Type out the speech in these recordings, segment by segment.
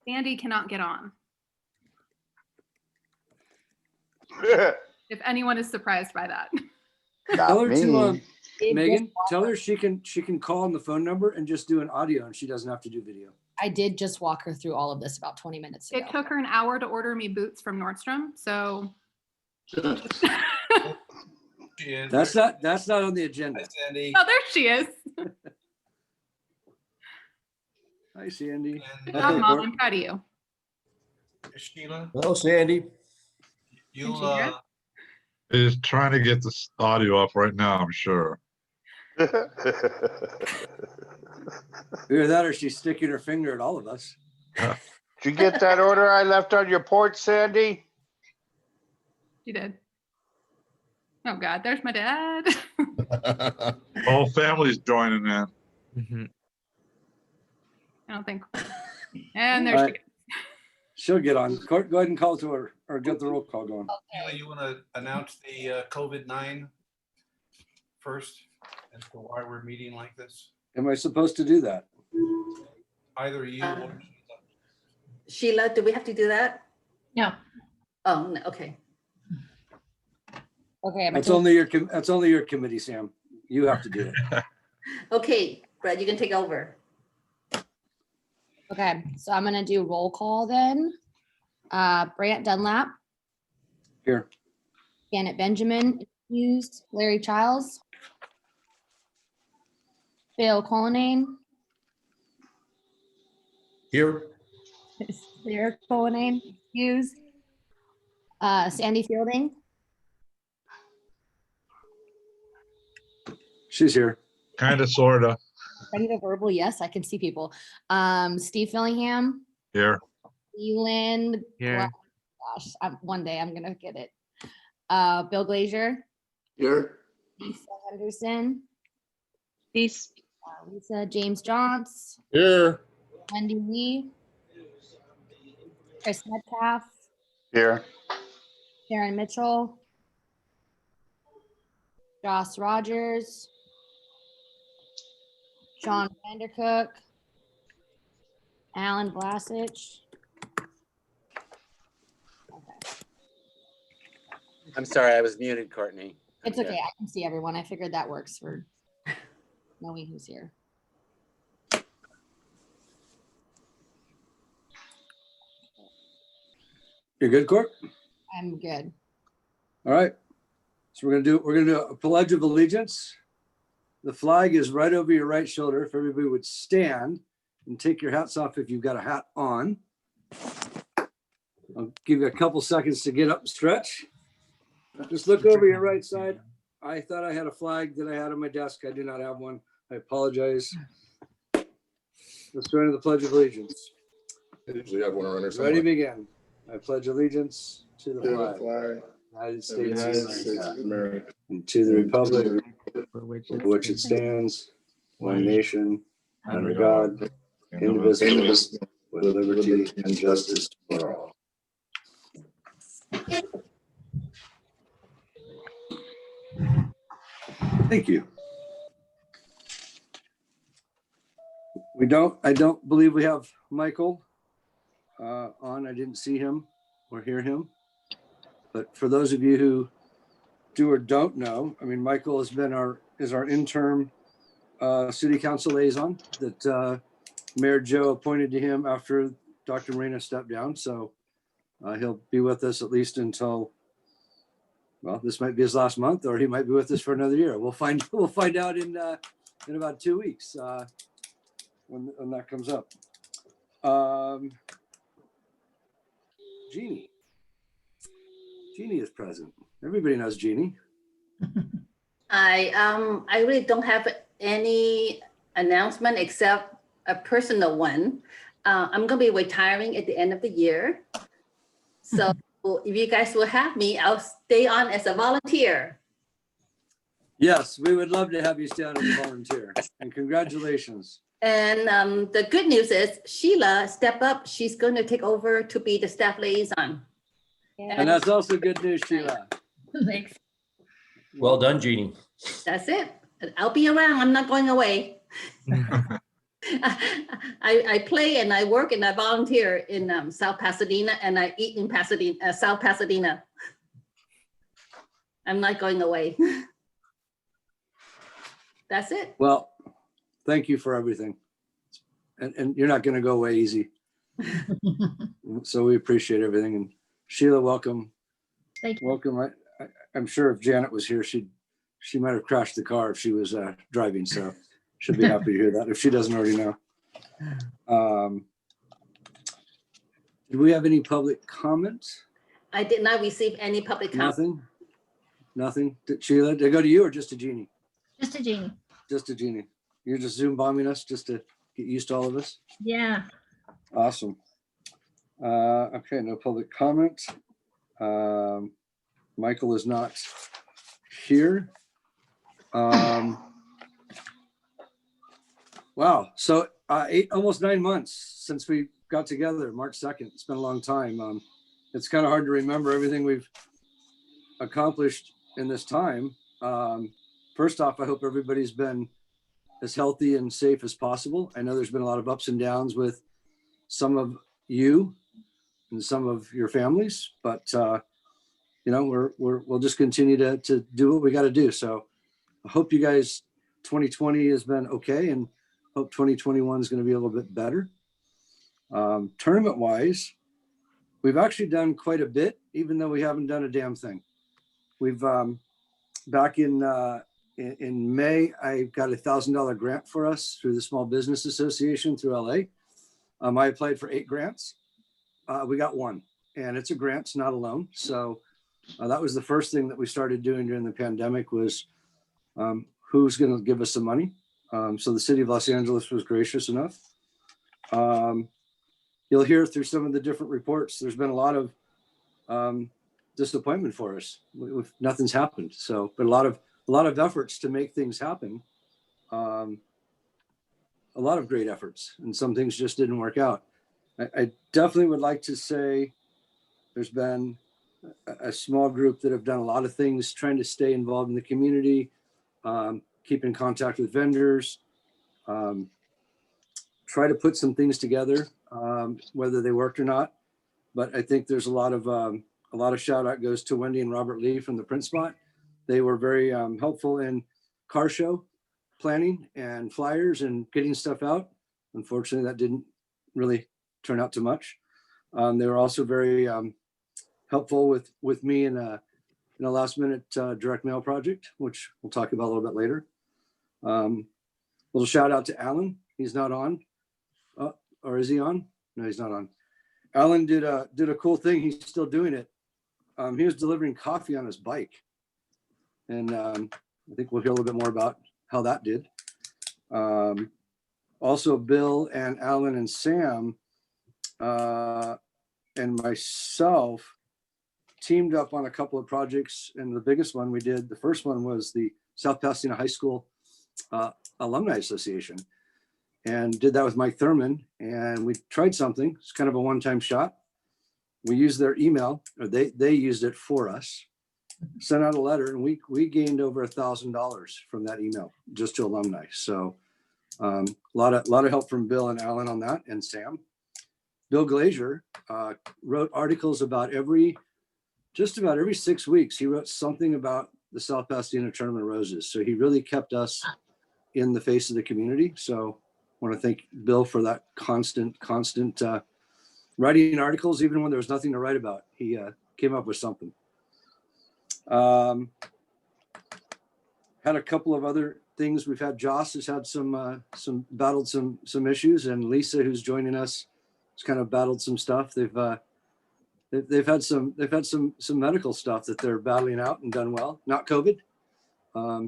Sandy cannot get on. If anyone is surprised by that. Tell her Not to me. Megan, tell her she can call on the phone number and just do an audio and she doesn't have to do video. I did just walk her through all of this about 20 minutes ago. It took her an hour to order me boots from Nordstrom, so. She is. That's not on the agenda. Hi, Sandy. Oh, there she is. Hi, Sandy. Good And, job, Mom. I'm proud of you. Sheila, Hello, Sandy. you'll Is trying to get this audio up right now, I'm sure. Either that or she's sticking her finger at all of us. Did you get that order I left on your porch, Sandy? She did. Oh God, there's my dad. Whole family's joining in. I don't think. And there All she right. goes. She'll get on. Go ahead and call to her or get the roll call going. Sheila, you want to announce the COVID-9 first as to why we're meeting like this? Am I supposed to do that? Either you or Sheila, do we have to do that? No. Oh, no, okay. Okay. That's only your committee, Sam. You have to do it. Okay, Brad, you can take over. Okay, so I'm gonna do roll call then. Brant Dunlap, Here. Janet Benjamin, excused. Larry Childs, Bill Cullinane, Here. Sarah Cullinane, excused. Sandy Fielding, She's here. Kind of, sort of. ready to verbal, yes, I can see people. Steve Fillingham, Here. Elin, Here. gosh, one day I'm gonna get it. Bill Glazier, Here. Lisa Henderson, Peace. Lisa James Johns, Here. Wendy Lee, Chris Metcalf, Here. Sharon Mitchell, Joss Rogers, Sean Vandercook, Alan Blasich. Okay. I'm sorry, I was muted, Courtney. It's okay, I can see everyone. I figured that works for knowing who's here. You're good, Court? I'm good. All right. So we're gonna do a pledge of allegiance. The flag is right over your right shoulder. If everybody would stand and take your hats off if you've got a hat on. I'll give you a couple seconds to get up and stretch. Just look over your right side. I thought I had a flag that I had on my desk. I do not have one. I apologize. Let's join the Pledge of Allegiance. I usually have one around here Ready, somewhere. begin. I pledge allegiance to the To the flag, flag United of the States United of States of America, America. and to the republic For which for which it stands, one nation, under God, indivisible, with liberty and justice for all. Thank you. I don't believe we have Michael on. I didn't see him or hear him. But for those of you who do or don't know, I mean, Michael is our interim city council liaison that Mayor Joe appointed to him after Dr. Moreno stepped down. So he'll be with us at least until, well, this might be his last month, or he might be with us for another year. We'll find out in about 2 weeks when that comes up. Jeannie is present. Everybody knows Jeannie. I really don't have any announcement except a personal one. I'm gonna be retiring at the end of the year. So if you guys will have me, I'll stay on as a volunteer. Yes, we would love to have you stay on as a volunteer. And congratulations. And the good news is Sheila stepped up. She's going to take over to be the staff liaison. And that's also good news, Sheila. Thanks. Well done, Jeannie. That's it. I'll be around. I'm not going away. I play and I work and I volunteer in South Pasadena and I eat in Pasadena, South Pasadena. I'm not going away. That's it. Well, thank you for everything. And you're not going to go away easy. So we appreciate everything. And Sheila, welcome. Thank you. Welcome. I'm sure if Janet was here, she might have crashed the car if she was driving. So she'll be happy to hear that if she doesn't already know. Do we have any public comments? I did not receive any public comment. Nothing. Sheila, did it go to you or just to Jeannie? Just a Jeannie. Just to Jeannie. You're just Zoom bombing us just to get used to all of us? Yeah. Awesome. Okay, no public comment. Michael is not here. Wow, so almost 9 months since we got together, March 2nd. It's been a long time. It's kind of hard to remember everything we've accomplished in this time. First off, I hope everybody's been as healthy and safe as possible. I know there's been a lot of ups and downs with some of you and some of your families, but you know, we'll just continue to do what we got to do. So I hope you guys 2020 has been okay, and hope 2021 is going to be a little bit better. Tournament wise, we've actually done quite a bit, even though we haven't done a damn thing. We've back in May, I got a $1,000 grant for us through the Small Business Association through LA. I applied for 8 grants. We got 1, and it's a grant, it's not a loan. So that was the first thing that we started doing during the pandemic was who's going to give us some money. So the city of Los Angeles was gracious enough. You'll hear through some of the different reports, there's been a lot of disappointment for us. Nothing's happened. So, but a lot of efforts to make things happen. A lot of great efforts, and some things just didn't work out. I definitely would like to say there's been a small group that have done a lot of things, trying to stay involved in the community, keep in contact with vendors, try to put some things together, whether they worked or not. But I think there's a lot of shout out goes to Wendy and Robert Lee from the Print Spot. They were very helpful in car show planning and flyers and getting stuff out. Unfortunately, that didn't really turn out too much. They were also very helpful with me in a last minute direct mail project, which we'll talk about a little bit later. Little shout out to Alan. He's not on, or is he on? No, he's not on. Alan did a cool thing. He's still doing it. He was delivering coffee on his bike. And I think we'll hear a little bit more about how that did. Also, Bill and Alan and Sam and myself teamed up on a couple of projects. And the biggest one we did, the first one was the South Pasadena High School Alumni Association. And did that with Mike Thurman. And we tried something. It's kind of a one-time shot. We used their email, or they used it for us, sent out a letter, and we gained over $1,000 from that email just to alumni. So a lot of help from Bill and Alan on that, and Sam. Bill Glazier wrote articles about just about every 6 weeks. He wrote something about the South Pasadena Tournament of Roses. So he really kept us in the face of the community. So I want to thank Bill for that constant writing articles, even when there was nothing to write about. He came up with something. Had a couple of other things. We've had Joss has had battled some issues, and Lisa, who's joining us, has kind of battled some stuff. They've had some medical stuff that they're battling out and done well. Not COVID,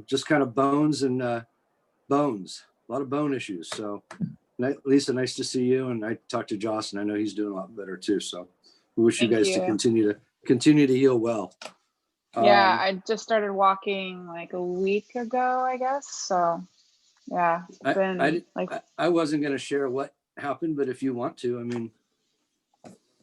just kind of bones and bones. A lot of bone issues. So Lisa, nice to see you. And I talked to Joss, and I know he's doing a lot better too. So we wish you guys to continue to heal well. Yeah, I just started walking like a week ago, I guess. So yeah, it's been I wasn't going to share what happened, but if you want to, I mean.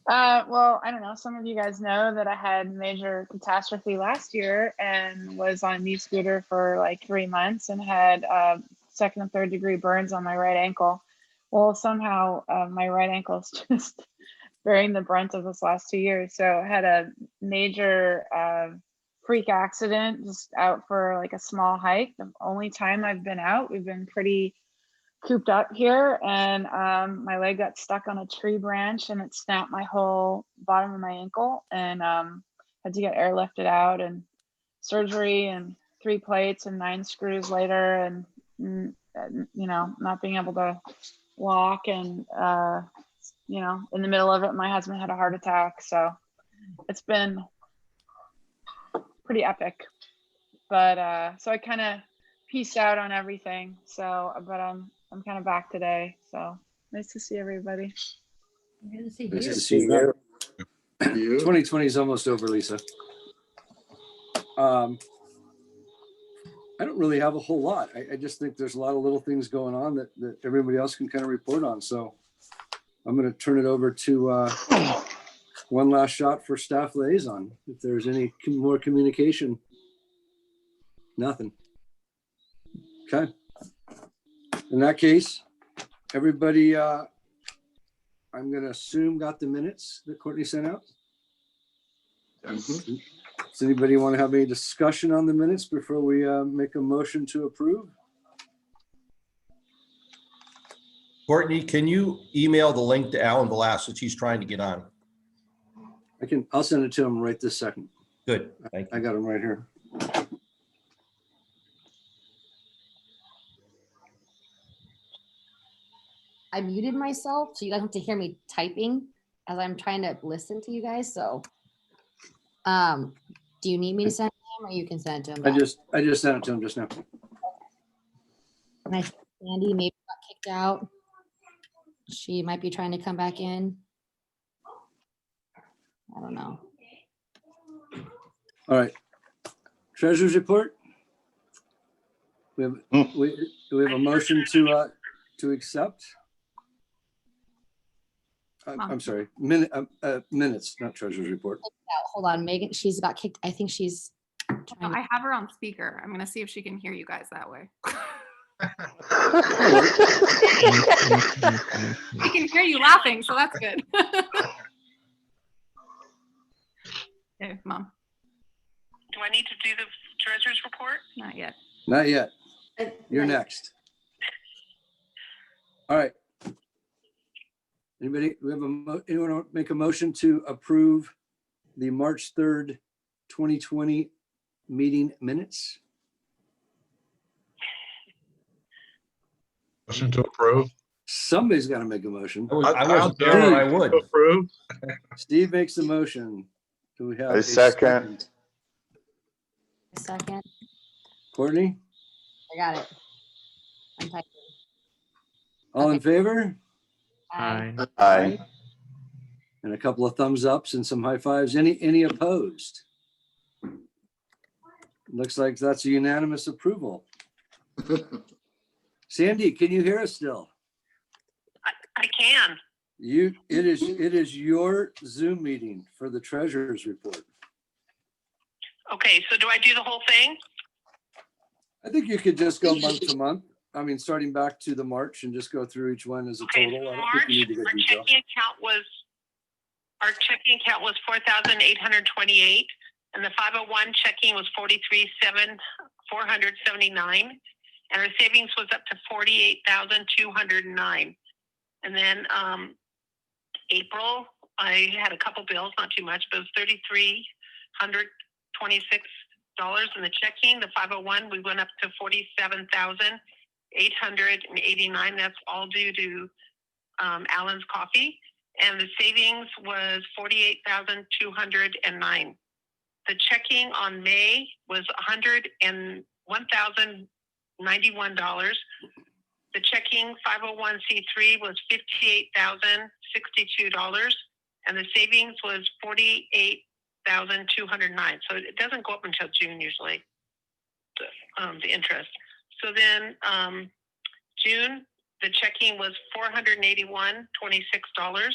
Well, I don't know. Some of you guys know that I had major catastrophe last year and was on knee scooter for like 3 months and had 2nd and 3rd degree burns on my right ankle. Well, somehow my right ankle is just bearing the brunt of this last 2 years. So I had a major freak accident, just out for like a small hike. The only time I've been out, we've been pretty cooped up here, and my leg got stuck on a tree branch and it snapped my whole bottom of my ankle, and had to get airlifted out and surgery and 3 plates and 9 screws later, and you know, not being able to walk, and you know, in the middle of it, my husband had a heart attack. So it's been pretty epic. But so I kind of pieced out on everything. So, but I'm kind of back today. So nice to see everybody. Good to see Nice you. to see you. 2020 is almost over, Lisa. I don't really have a whole lot. I just think there's a lot of little things going on that everybody else can kind of report on. So I'm going to turn it over to one last shot for staff liaison. If there's any more communication. Nothing. Okay. In that case, everybody, I'm going to assume got the minutes that Courtney sent out. Yes. Does anybody want to have any discussion on the minutes before we make a motion to approve? Courtney, can you email the link to Alan Velasquez? He's trying to get on. I'll send it to him right this second. Good, thank I you. got him right here. I muted myself, so you guys have to hear me typing as I'm trying to listen to you guys. So, do you need me to send it to him, or you can send it to him? I back? just sent it to him just now. And I think Sandy maybe got kicked out. She might be trying to come back in. I don't know. All right. Treasurer's report. We have a motion to accept. I'm sorry, minutes, not treasurer's report. Hold on, Megan. She's about kicked. I think she's trying to. I have her on speaker. I'm gonna see if she can hear you guys that way. I can hear you laughing, so that's good. Okay, Mom. Do I need to do the treasurer's report? Not yet. Not yet. You're next. All right. Anybody, anyone want to make a motion to approve the March 3rd, 2020 meeting minutes? Motion to approve. Somebody's got to make a motion. I wasn't there, or I would. Approve. Steve makes the motion. Do we have A second. A second. Courtney, I got it. I'm typing. all in favor? Aye. And a couple of thumbs ups and some high fives. Any opposed? Looks like that's a unanimous approval. Sandy, can you hear us still? I can. It is your Zoom meeting for the treasurer's report. Okay, so do I do the whole thing? I think you could just go month to month. I mean, starting back to the March and just go through each one as a Okay, total. I don't March, think you need to go our detail. checking account was 4,828, and the 501 checking was 43,479, and our savings was up to 48,209. And then April, I had a couple bills, not too much, but it was $3,326 in the checking. The 501, we went up to 47,889. That's all due to Allen's Coffee. And the savings was 48,209. The checking on May was $101,091. The checking 501c3 was $58,062, and the savings was $48,209. So it doesn't go up until June usually, the interest. So then June, the checking was $481.26,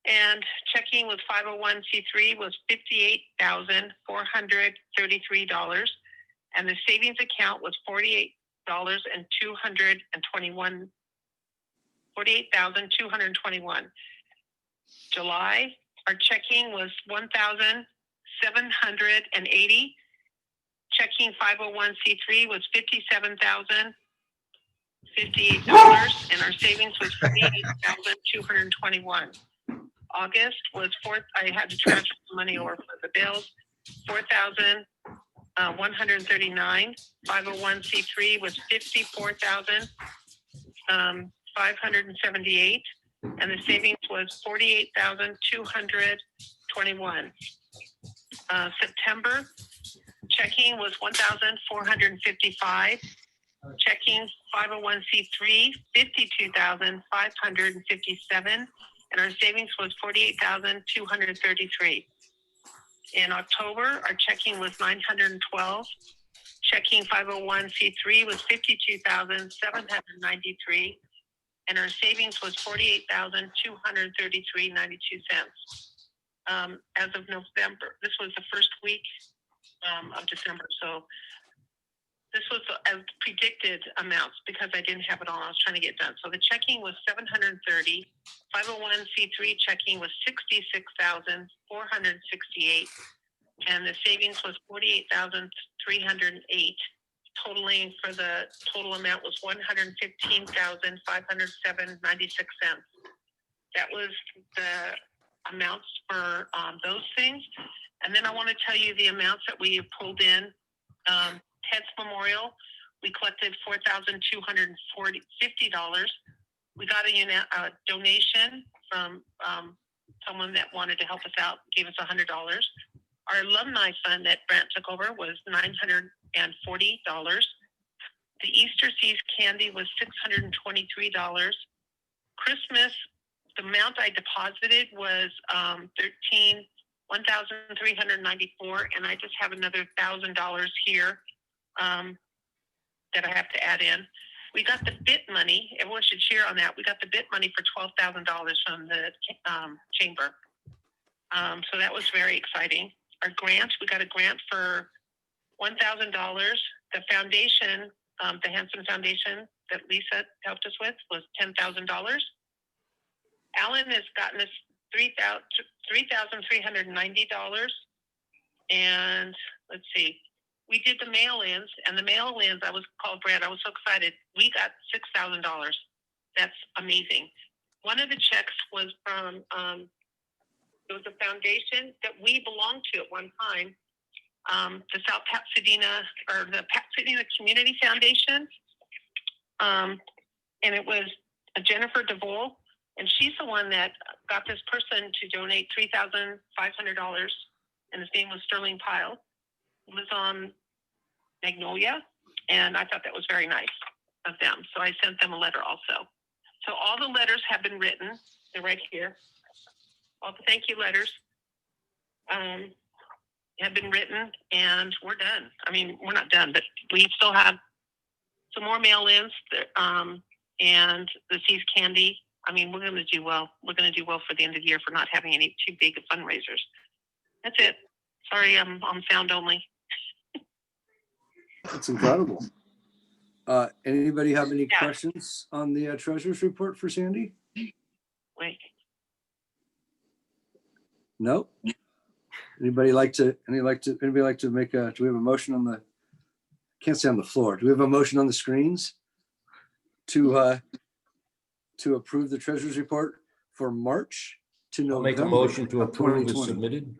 and checking with 501c3 was $58,433, and the savings account was $48,221. $48,221. July, our checking was $1,780. Checking 501c3 was $57,058, and our savings was $48,221. August was I had to transfer the money over for the bills, $4,139. 501c3 was $54,578, and the savings was $48,221. September checking was $1,455. Checking 501c3 $52,557, and our savings was $48,233. In October, our checking was $912. Checking 501c3 was $52,793, and our savings was $48,233.92. As of November, this was the first week of December, so this was as predicted amounts because I didn't have it all. I was trying to get done. So the checking was $730. 501c3 checking was $66,468, and the savings was $48,308. Totaling for the total amount was $115,507.96. That was the amounts for those things. And then I want to tell you the amounts that we pulled in. Pets Memorial, we collected $4,250. We got a donation from someone that wanted to help us out, gave us $100. Our alumni fund that Brant took over was $940. The Easter Seas candy was $623. Christmas, the amount I deposited was $1,394, and I just have another $1,000 here that I have to add in. We got the BIT money. Everyone should cheer on that. We got the BIT money for $12,000 from the chamber. So that was very exciting. Our grant, we got a grant for $1,000. The foundation, the Hanson Foundation that Lisa helped us with was $10,000. Alan has gotten us $3,390. And let's see, we did the mail-ins, and the mail-ins, I was called Brad. I was so excited. We got $6,000. That's amazing. One of the checks was from, it was a foundation that we belonged to at one time, the South Pasadena, or the Pasadena Community Foundation. And it was Jennifer DeVole, and she's the one that got this person to donate $3,500, and his name was Sterling Pyle. It was on Magnolia, and I thought that was very nice of them. So I sent them a letter also. So all the letters have been written. They're right here. All the thank you letters have been written, and we're done. I mean, we're not done, but we still have some more mail-ins and the Seas Candy. I mean, we're going to do well. We're going to do well for the end of the year for not having any too big fundraisers. That's it. Sorry, I'm on sound only. That's incredible. Anybody have any questions on the treasurer's report for Sandy? Wait. No. Anybody like to make a? Do we have a motion on the? Can't say on the floor. Do we have a motion on the screens to approve the treasurer's report for March to I'll November? make a motion to of approve as 2020? submitted.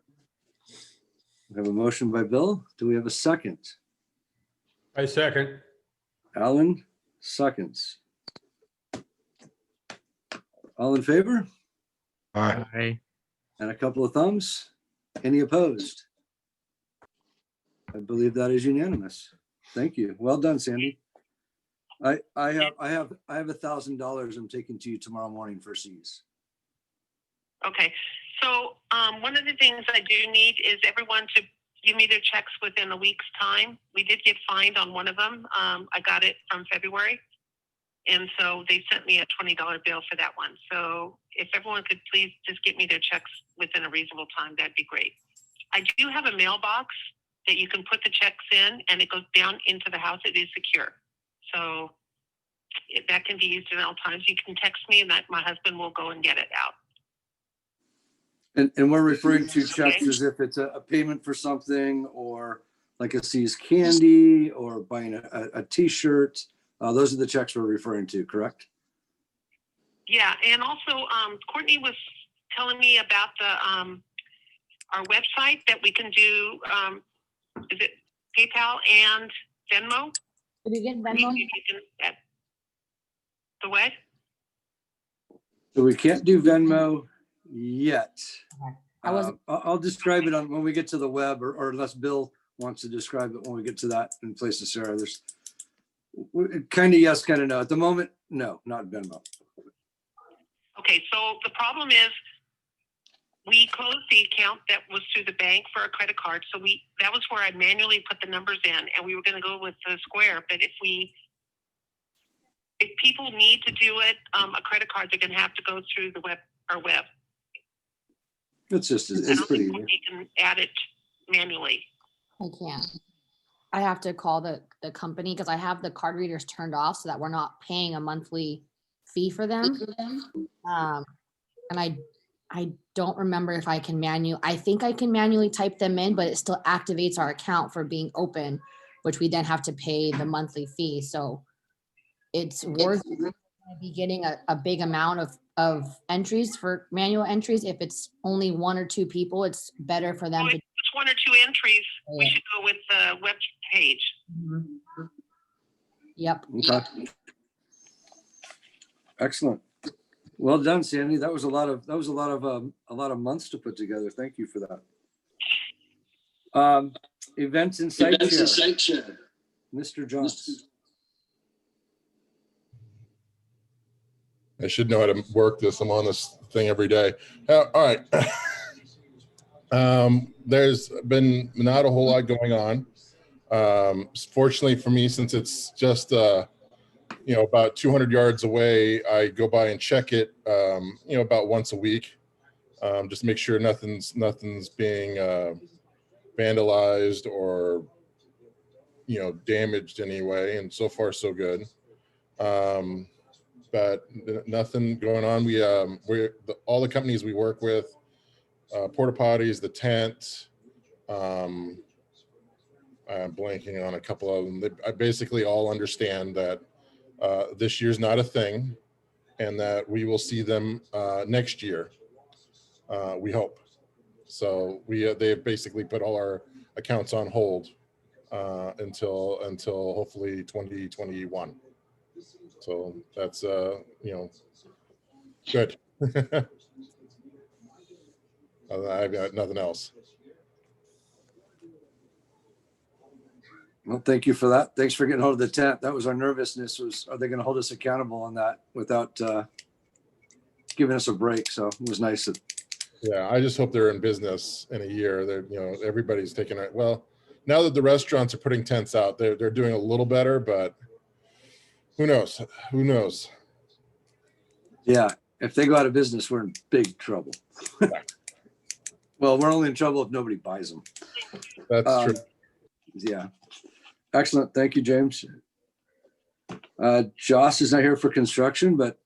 We have a motion by Bill. Do we have a second? I second. Alan seconds. All in favor? Aye. And a couple of thumbs. Any opposed? I believe that is unanimous. Thank you. Well done, Sandy. I have $1,000 I'm taking to you tomorrow morning for C's. Okay. So one of the things I do need is everyone to give me their checks within a week's time. We did get fined on one of them. I got it from February. And so they sent me a $20 bill for that one. So if everyone could please just get me their checks within a reasonable time, that'd be great. I do have a mailbox that you can put the checks in, and it goes down into the house. It is secure. So that can be used at all times. You can text me and that my husband will go and get it out. And we're referring to checks Okay. as if it's a payment for something, or like a See's candy, or buying a t-shirt. Those are the checks we're referring to, correct? Yeah, and also Courtney was telling me about the our website that we can do. Is it PayPal and Venmo? Did we get Venmo? The what? So we can't do Venmo yet. Okay. I wasn't- I'll describe it on when we get to the web, or unless Bill wants to describe it when we get to that in place of Sarah. There's kind of yes, kind of no. At the moment, no, not Venmo. Okay, so the problem is we closed the account that was through the bank for a credit card. So that was where I manually put the numbers in, and we were going to go with the Square. But if people need to do it, a credit card, they're going to have to go through the our web. It's just, I it's don't pretty think easy. we can add it manually. I can't. I have to call the company because I have the card readers turned off so that we're not paying a monthly fee for them. And I don't remember if I can I think I can manually type them in, but it still activates our account for being open, which we then have to pay the monthly fee. So it's worth be getting a big amount of entries for manual entries. If it's only 1 or 2 people, it's better for them If to. it's 1 or 2 entries, we should go with the web page. Yep. Okay. Excellent. Well done, Sandy. That was a lot of months to put together. Thank you for that. Events and site chair. Mr. Johnson. I should know how to work this. I'm on this thing every day. All right. There's been not a whole lot going on. Fortunately for me, since it's just about 200 yards away, I go by and check it about once a week. Just make sure nothing's being vandalized or damaged anyway. And so far so good. But nothing going on. All the companies we work with, porta potties, the tent. I'm blanking on a couple of them. I basically all understand that this year's not a thing, and that we will see them next year. We hope. So they've basically put all our accounts on hold until hopefully 2021. So that's good. I've got nothing else. Well, thank you for that. Thanks for getting hold of the tent. That was our nervousness, are they going to hold us accountable on that without giving us a break? So it was nice. Yeah, I just hope they're in business in a year. They're, everybody's taking it. Well, now that the restaurants are putting tents out, they're doing a little better, but who knows? Who knows? Yeah, if they go out of business, we're in big trouble. Well, we're only in trouble if nobody buys them. That's true. Yeah. Excellent. Thank you, James. Joss is not here for construction, but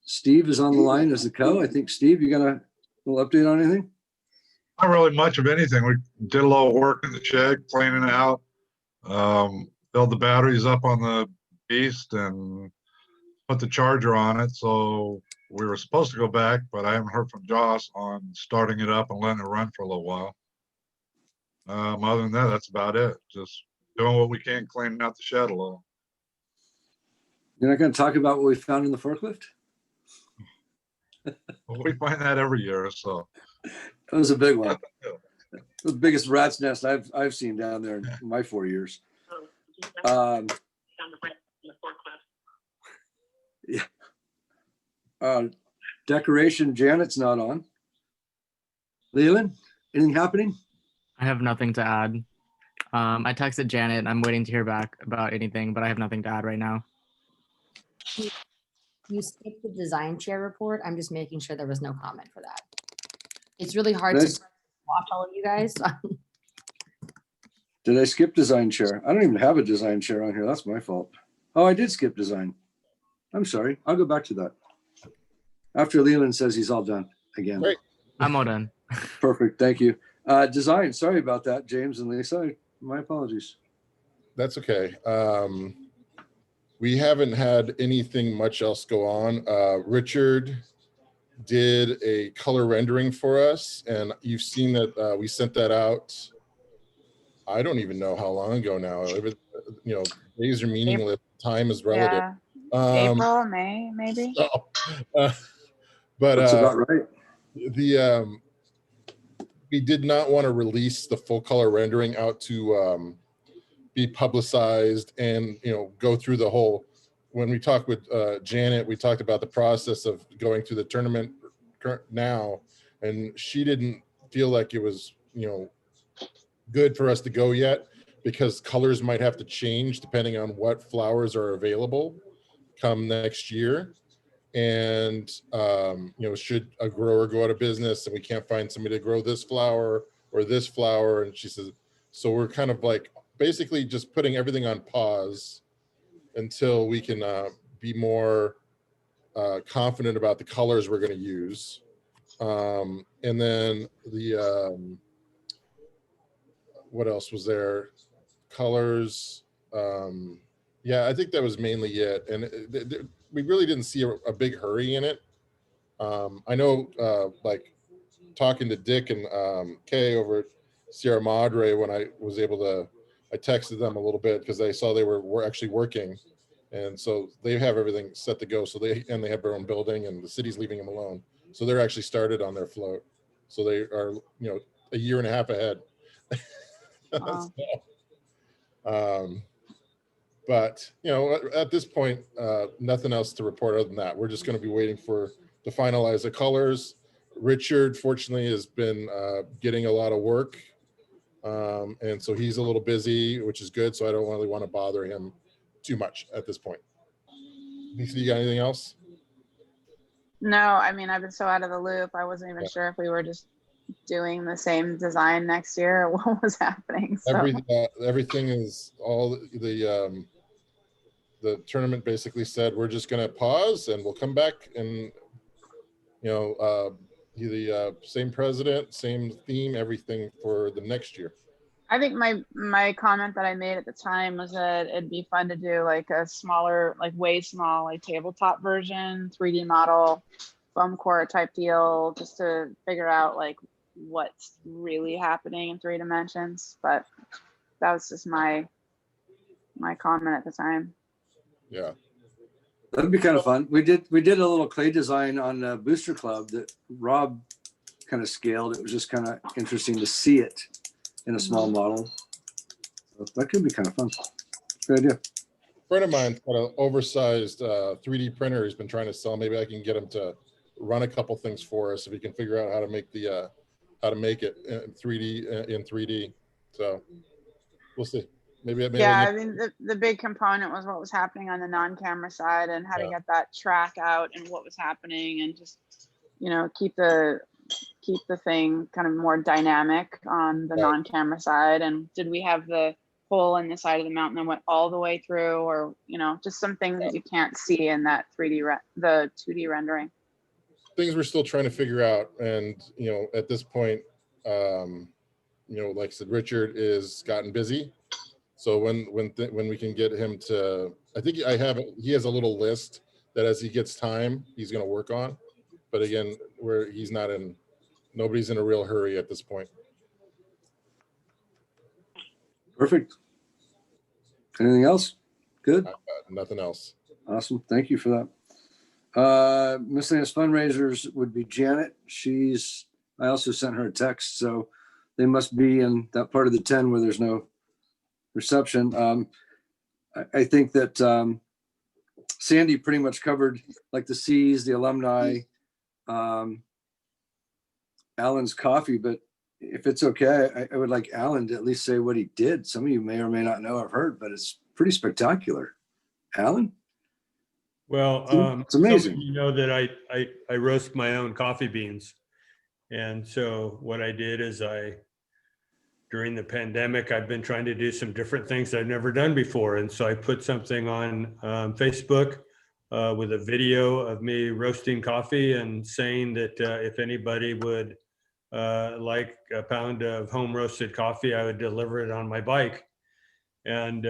Steve is on the line as the co. I think, Steve, you got a little update on anything? Not really much of anything. We did a lot of work in the shed, cleaning it out, filled the batteries up on the Beast and put the charger on it. So we were supposed to go back, but I haven't heard from Joss on starting it up and letting it run for a little while. Other than that, that's about it. Just doing what we can, cleaning out the shed a little. You're not going to talk about what we found in the forklift? We find that every year, so. That was a big one. The biggest rat's nest I've seen down there in my 4 years. Yeah. Decoration, Janet's not on. Leland, anything happening? I have nothing to add. I texted Janet. I'm waiting to hear back about anything, but I have nothing to add right now. You skipped the design chair report. I'm just making sure there was no comment for that. It's really hard Nice. to watch all of you guys. Did I skip design chair? I don't even have a design chair on here. That's my fault. Oh, I did skip design. I'm sorry. I'll go back to that. After Leland says he's all done again. Great. I'm all done. Perfect. Thank you. Design. Sorry about that, James and Lisa. My apologies. That's okay. We haven't had anything much else go on. Richard did a color rendering for us, and you've seen that we sent that out. I don't even know how long ago now. It was, days are meaningless. Time is relative. Yeah. April, May, maybe. But that's about right. We did not want to release the full color rendering out to be publicized and go through the whole. When we talked with Janet, we talked about the process of going through the tournament now, and she didn't feel like it was good for us to go yet because colors might have to change depending on what flowers are available come next year. And should a grower go out of business and we can't find somebody to grow this flower or this flower, and she says, so we're kind of like basically just putting everything on pause until we can be more confident about the colors we're going to use. And then what else was there? Colors. Yeah, I think that was mainly it. And we really didn't see a big hurry in it. I know, like talking to Dick and Kay over at Sierra Madre, when I was able to, I texted them a little bit because I saw they were actually working. And so they have everything set to go. So they have their own building and the city's leaving them alone. So they're actually started on their float. So they are, a year and a half ahead. Wow. But at this point, nothing else to report other than that. We're just going to be waiting to finalize the colors. Richard, fortunately, has been getting a lot of work. And so he's a little busy, which is good. So I don't really want to bother him too much at this point. Lisa, you got anything else? No, I mean, I've been so out of the loop. I wasn't even sure if we were just doing the same design next year or what was happening. So. Everything is all the tournament basically said, we're just going to pause and we'll come back and, the same president, same theme, everything for the next year. I think my comment that I made at the time was that it'd be fun to do like a smaller, like way small, like tabletop version, 3D model, foam core type deal, just to figure out like what's really happening in 3 dimensions. But that was just my comment at the time. Yeah, that'd be kind of fun. We did a little clay design on Booster Club that Rob kind of scaled. It was just kind of interesting to see it in a small model. So that could be kind of fun. Good idea. A friend of mine's got an oversized 3D printer he's been trying to sell. Maybe I can get him to run a couple things for us if he can figure out how to make it in 3D. So we'll see. Maybe I mean, the big component was what was happening on the non-camera side and how to get that track out and what was happening, and just keep the thing kind of more dynamic on the non-camera side. And did we have the hole in the side of the mountain that went all the way through, or just some things that you can't see in that the 2D rendering. Things we're still trying to figure out, and at this point, like I said, Richard is gotten busy. So when we can get him to, I think he has a little list that as he gets time, he's going to work on. But again, nobody's in a real hurry at this point. Perfect. Anything else? Good. Nothing else. Awesome. Thank you for that. Miscellaneous fundraisers would be Janet. I also sent her a text, so they must be in that part of the 10 where there's no reception. I think that Sandy pretty much covered like the C's, the alumni, Alan's coffee, but if it's okay, I would like Alan to at least say what he did. Some of you may or may not know, I've heard, but it's pretty spectacular. Alan? Well, it's amazing. You know that I roast my own coffee beans. And so what I did is during the pandemic, I've been trying to do some different things I've never done before. And so I put something on Facebook with a video of me roasting coffee and saying that if anybody would like a pound of home roasted coffee, I would deliver it on my bike. And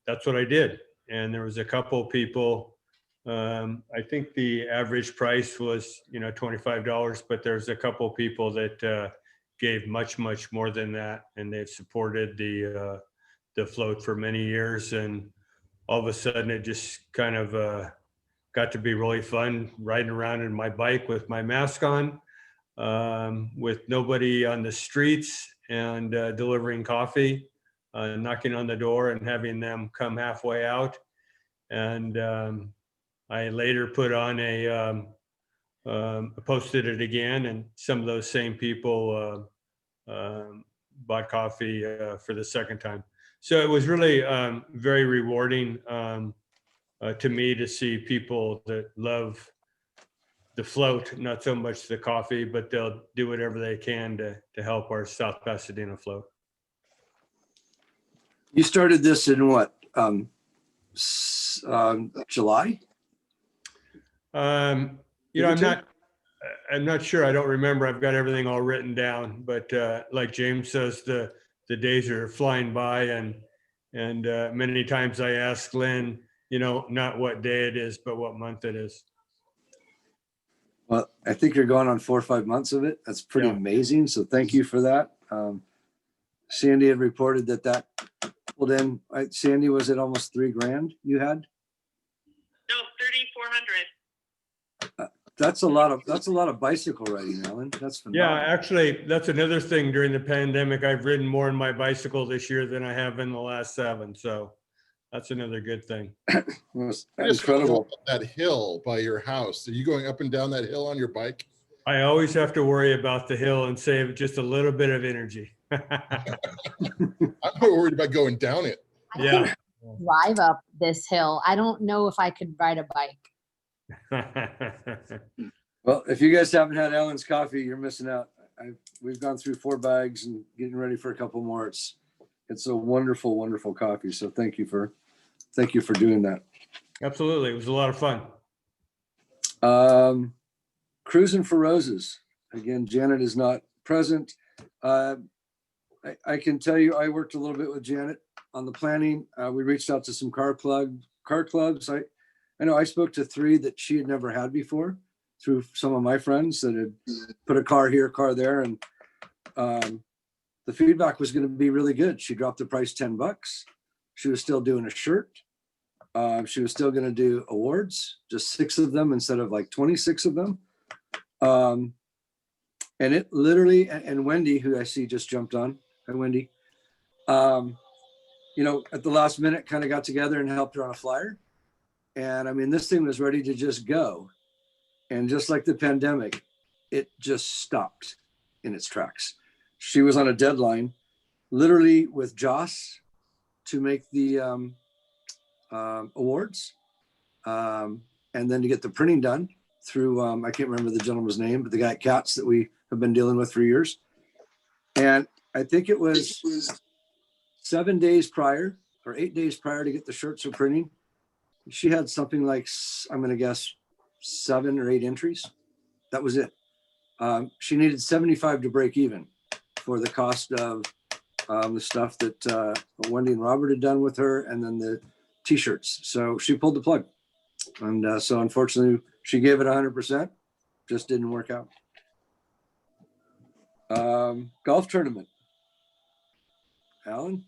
that's what I did. And there was a couple people, I think the average price was, $25, but there's a couple people that gave much, much more than that. And they've supported the float for many years. And all of a sudden it just kind of got to be really fun riding around in my bike with my mask on, with nobody on the streets, and delivering coffee, knocking on the door and having them come halfway out. And I later put on posted it again, and some of those same people bought coffee for the second time. So it was really very rewarding to me to see people that love the float, not so much the coffee, but they'll do whatever they can to help our South Pasadena float. You started this in what? July? I'm not sure. I don't remember. I've got everything all written down, but like James says, the days are flying by, and many times I ask Lynn, not what day it is, but what month it is. Well, I think you're going on 4 or 5 months of it. That's pretty amazing. So thank you for that. Sandy had reported that pulled in. Sandy, was it almost $3,000 you had? No, 3,400. That's a lot of bicycle riding, Alan. That's phenomenal. Yeah, actually, that's another thing during the pandemic. I've ridden more on my bicycle this year than I have in the last 7. So that's another good thing. Incredible. That hill by your house. Are you going up and down that hill on your bike? I always have to worry about the hill and save just a little bit of energy. I'm more worried about going down it. Yeah. Drive up this hill. I don't know if I could ride a bike. Well, if you guys haven't had Alan's coffee, you're missing out. We've gone through 4 bags and getting ready for a couple more. It's a wonderful, wonderful coffee. So thank you for doing that. Absolutely. It was a lot of fun. Cruising for Roses. Again, Janet is not present. I can tell you, I worked a little bit with Janet on the planning. We reached out to some car clubs. I know I spoke to 3 that she had never had before through some of my friends that had put a car here, car there. And the feedback was going to be really good. She dropped the price $10. She was still doing a shirt. She was still going to do awards, just 6 of them instead of like 26 of them. And it literally, and Wendy, who I see just jumped on. Hi, Wendy. At the last minute kind of got together and helped her on a flyer. And I mean, this thing was ready to just go. And just like the pandemic, it just stopped in its tracks. She was on a deadline, literally with Joss to make the awards, and then to get the printing done through, I can't remember the gentleman's name, but the guy at Katz that we have been dealing with for years. And I think it was 7 days prior or 8 days prior to get the shirts for printing. She had something like, I'm going to guess 7 or 8 entries. That was it. She needed 75 to break even for the cost of the stuff that Wendy and Robert had done with her, and then the t-shirts. So she pulled the plug. And so unfortunately she gave it 100%, just didn't work out. Golf tournament. Alan,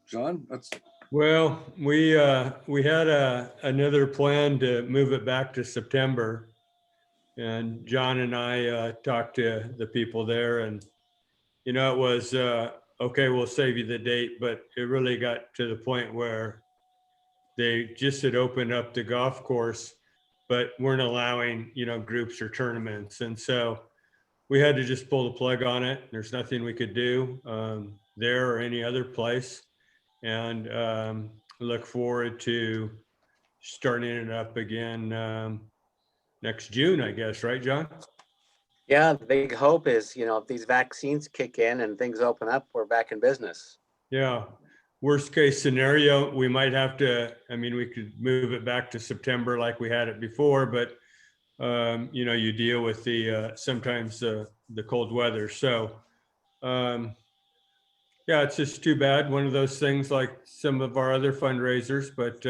John, Well, we had another plan to move it back to September, and John and I talked to the people there, and it was okay, we'll save you the date, but it really got to the point where they just had opened up the golf course, but weren't allowing groups or tournaments, and so we had to just pull the plug on it. There's nothing we could do there or any other place. And look forward to starting it up again next June, I guess, right, John? Yeah, the big hope is, if these vaccines kick in and things open up, we're back in business. Yeah. worst case scenario, we might have to, I mean, we could move it back to September like we had it before, but you know, you deal with the sometimes the cold weather. So yeah, it's just too bad. One of those things like some of our other fundraisers, but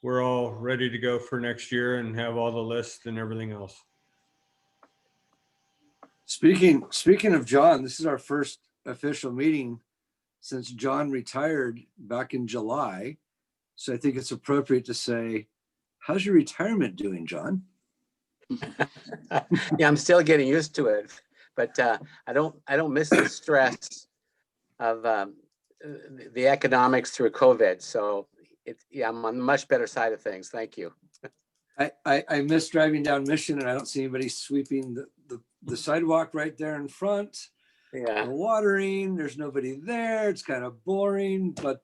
we're all ready to go for next year and have all the lists and everything else. Speaking of John, this is our first official meeting since John retired back in July. So I think it's appropriate to say, how's your retirement doing, John? Yeah, I'm still getting used to it, but I don't miss the stress of the economics through COVID. So yeah, I'm on the much better side of things. Thank you. I miss driving down Mission and I don't see anybody sweeping the sidewalk right there in front. Yeah. The watering, there's nobody there. It's kind of boring, but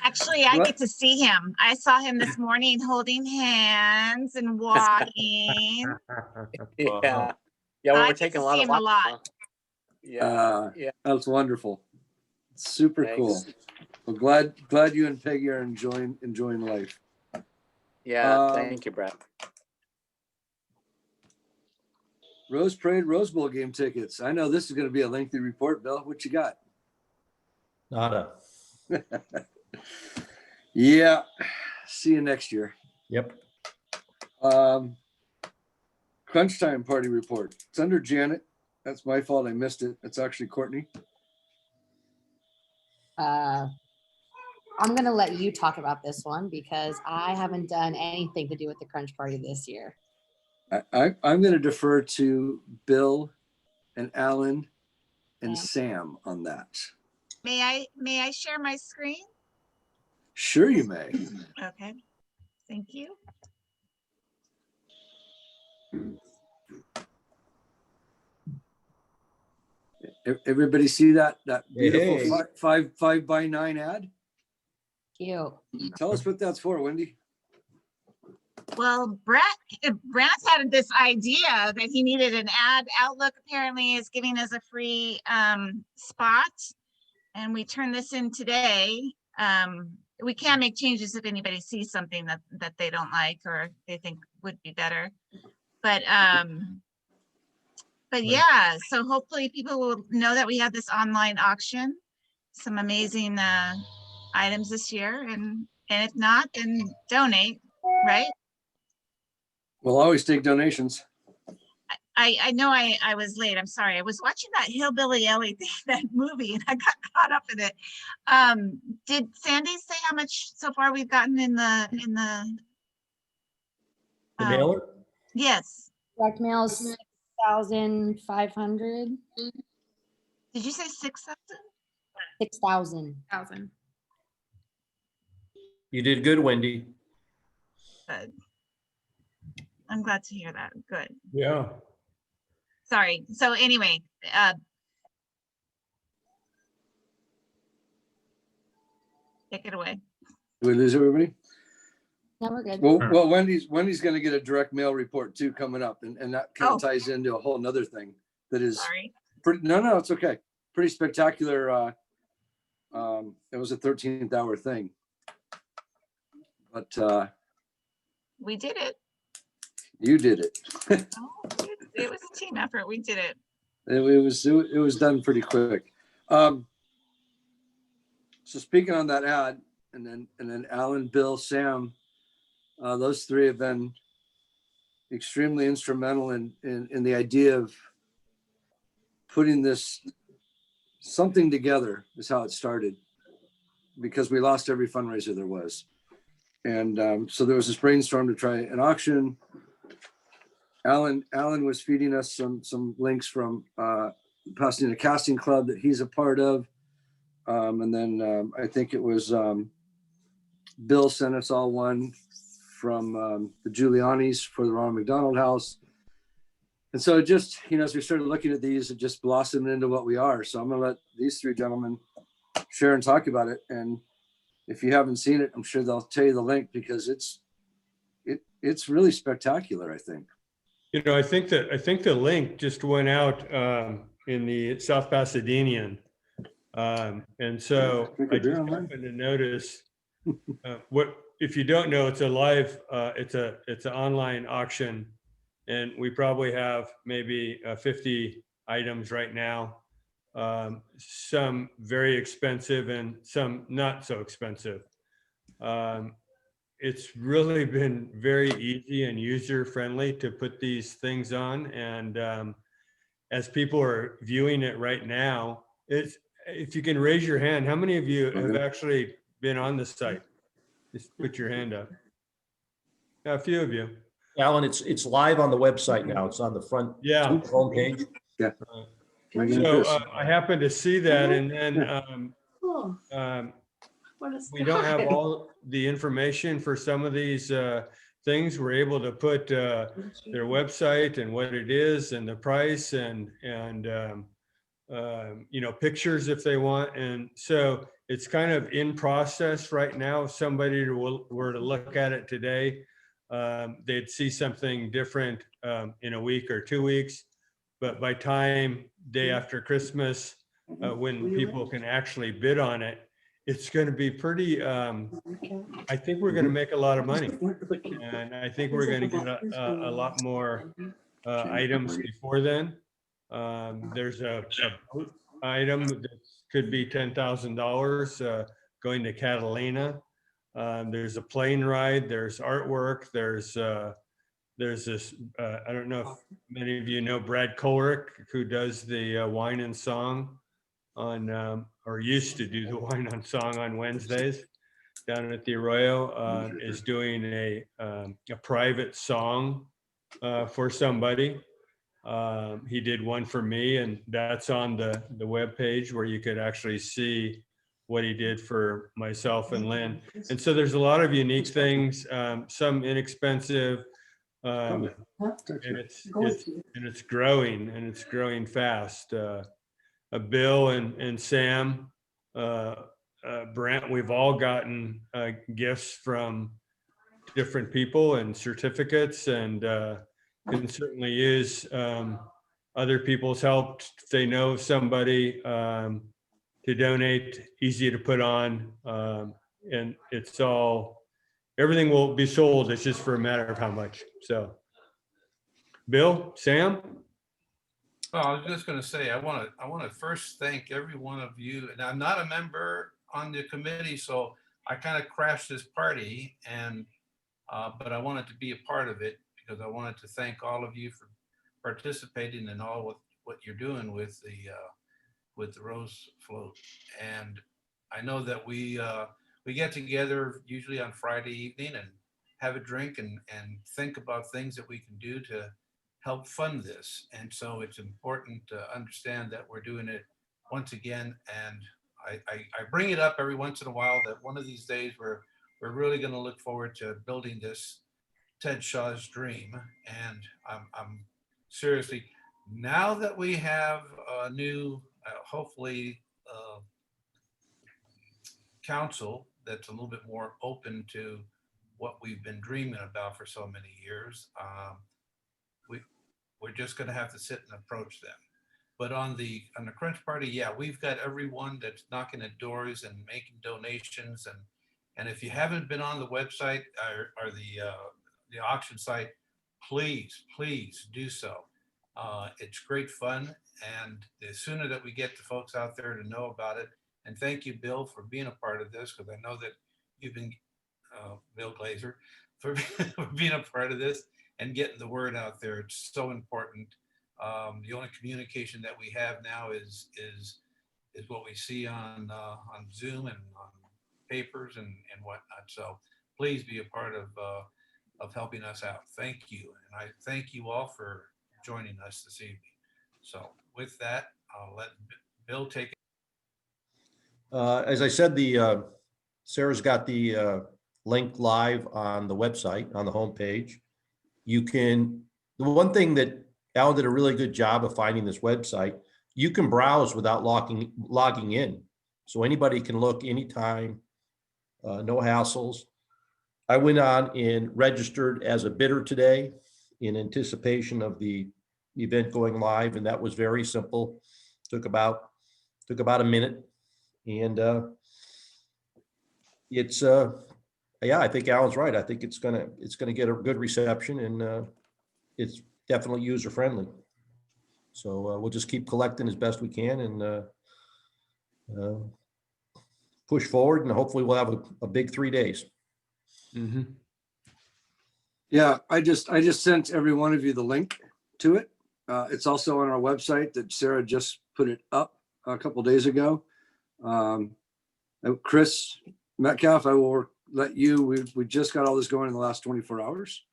actually, I get to see him. I saw him this morning holding hands and walking. Yeah. Yeah, I we're get taking to a lot see of him a lot. Yeah. Yeah. That's wonderful. Super Thanks. cool. Well, glad you and Peggy are enjoying life. Yeah. Thank you, Brad. Rose Parade Rose Bowl game tickets. I know this is going to be a lengthy report, Bill. What you got? Nada. Yeah. See you next year. Yep. Crunch time party report. It's under Janet. That's my fault. I missed it. It's actually Courtney. I'm going to let you talk about this one because I haven't done anything to do with the crunch party this year. I'm going to defer to Bill and Alan and Sam on that. May I share my screen? Sure you may. Okay. Thank you. Everybody see that beautiful Hey. 5x9 ad? Cute. Tell us what that's for, Wendy. Well, Brett had this idea that he needed an ad. Outlook apparently is giving us a free spot, and we turned this in today. We can make changes if anybody sees something that they don't like or they think would be better. But yeah, so hopefully people will know that we have this online auction, some amazing items this year, and if not, then donate, right? We'll always take donations. I know I was late. I'm sorry. I was watching that Hillbilly Ellie thing, that movie, and I got caught up in it. Did Sandy say how much so far we've gotten in the The mailer? Yes. Direct mail is 6,500. Did you say 6,000? 6,000. You did good, Wendy. Good. I'm glad to hear that. Good. Yeah. Sorry. So anyway, take it away. Did we lose everybody? No, we're good. Well, Wendy's going to get a direct mail report too coming up, and that kind of ties into a whole nother thing that is pretty. No, it's okay. Pretty spectacular. It was a 13th hour thing, but we did it. You did it. It was a team effort. We did it. It was done pretty quick. So speaking on that ad, and then Alan, Bill, Sam, those three have been extremely instrumental in the idea of putting this something together. Is how it started, because we lost every fundraiser there was, and so there was this brainstorm to try an auction. Alan was feeding us some links from Pasadena Casting Club that he's a part of. And then I think it was Bill sent us all one from the Giuliani's for the Ronald McDonald House. And so it just, as we started looking at these, it just blossomed into what we are. So I'm going to let these three gentlemen share and talk about it. And if you haven't seen it, I'm sure they'll tell you the link, because it's really spectacular, I think. I think the link just went out in the South Pasadenian, And so I just happened to notice what, if you don't know, it's a live, it's an online auction, and we probably have maybe 50 items right now. Some very expensive and some not so expensive. It's really been very easy and user friendly to put these things on. And as people are viewing it right now, if you can raise your hand, how many of you have actually been on the site? Just put your hand up. A few of you. Alan, it's live on the website now. It's on the front homepage. Yeah. So I happened to see that, and then we don't have all the information for some of these things. We're able to put their website and what it is and the price and you know, pictures if they want. And so it's kind of in process right now. If somebody were to look at it today, they'd see something different in a week or 2 weeks. But by time day after Christmas, when people can actually bid on it, it's going to be pretty, I think we're going to make a lot of money. And I think we're going to get a lot more items before then. There's a boat item that could be $10,000 going to Catalina. There's a plane ride, there's artwork, there's this, I don't know if many of you know Brad Kohlrick, who does the wine and song on, or used to do the wine and song on Wednesdays down at the Arroyo, is doing a private song for somebody. He did one for me, and that's on the webpage where you could actually see what he did for myself and Lynn. And so there's a lot of unique things, some inexpensive, and it's growing, and it's growing fast. Bill and Sam, Brent, we've all gotten gifts from different people and certificates, and can certainly use other people's help if they know somebody to donate, easy to put on, and it's all, everything will be sold. It's just for a matter of how much. So, Bill, Sam? Well, I was just going to say, I want to first thank every one of you. And I'm not a member on the committee, so I kind of crashed this party, and but I wanted to be a part of it because I wanted to thank all of you for participating in all what you're doing with the Rose Float. And I know that we get together usually on Friday evening and have a drink and think about things that we can do to help fund this. And so it's important to understand that we're doing it once again. And I bring it up every once in a while that one of these days we're really going to look forward to building this Ted Shaw's dream. And I'm seriously, now that we have a new, hopefully, council that's a little bit more open to what we've been dreaming about for so many years, we're just going to have to sit and approach them. But on the Crunch Party, yeah, we've got everyone that's knocking at doors and making donations. And if you haven't been on the website or the auction site, please do so. It's great fun. And the sooner that we get the folks out there to know about it, and thank you, Bill, for being a part of this, because I know that you've been, Bill Glazer, for being a part of this and getting the word out there. It's so important. The only communication that we have now is what we see on Zoom and on papers and whatnot. So please be a part of helping us out. Thank you. And I thank you all for joining us this evening. So with that, I'll let Bill take it. As I said, Sarah's got the link live on the website, on the homepage. The one thing that Alan did a really good job of finding this website, you can browse without logging in. So anybody can look anytime, no hassles. I went on and registered as a bidder today in anticipation of the event going live, and that was very simple. Took about a minute. And it's, yeah, I think Alan's right. I think it's gonna get a good reception, and it's definitely user friendly. So we'll just keep collecting as best we can, and push forward, and hopefully we'll have a big 3 days. Mm-hmm. Yeah, I just sent every one of you the link to it. It's also on our website that Sarah just put it up a couple days ago. Chris Metcalf, I will let you. We just got all this going in the last 24 hours.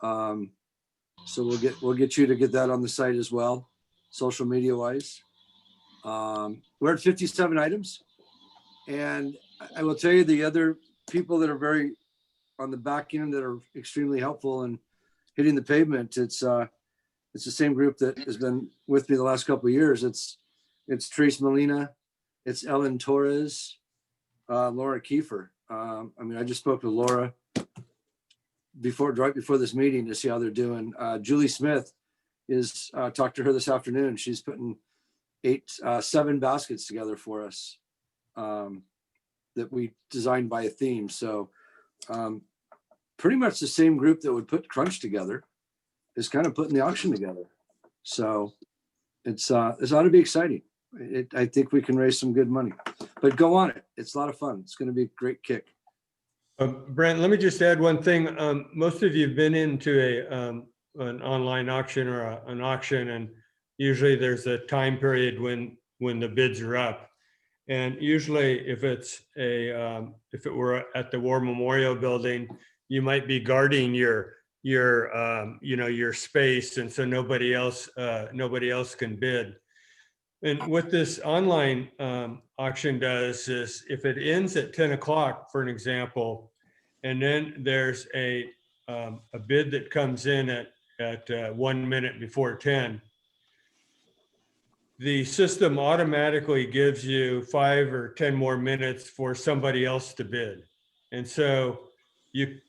So we'll get you to get that on the site as well, social media wise. We're at 57 items, and I will tell you the other people that are very on the back end that are extremely helpful and hitting the pavement. It's the same group that has been with me the last couple of years. It's Trace Molina, it's Ellen Torres, Laura Kiefer. I mean, I just spoke to Laura right before this meeting to see how they're doing. Julie Smith is talked to her this afternoon. She's putting 7 baskets together for us that we designed by a theme. So pretty much the same group that would put Crunch together is kind of putting the auction together. So it's ought to be exciting. I think we can raise some good money, but go on it. It's a lot of fun. It's going to be a great kick. Brent, let me just add one thing. Most of you have been into an online auction or an auction, and usually there's a time period when the bids are up. And usually if if it were at the War Memorial Building, you might be guarding your space, and so nobody else can bid. And what this online auction does is, if it ends at 10 o'clock, for an example, and then there's a bid that comes in at 1 minute before 10, the system automatically gives you 5 or 10 more minutes for somebody else to bid. And so it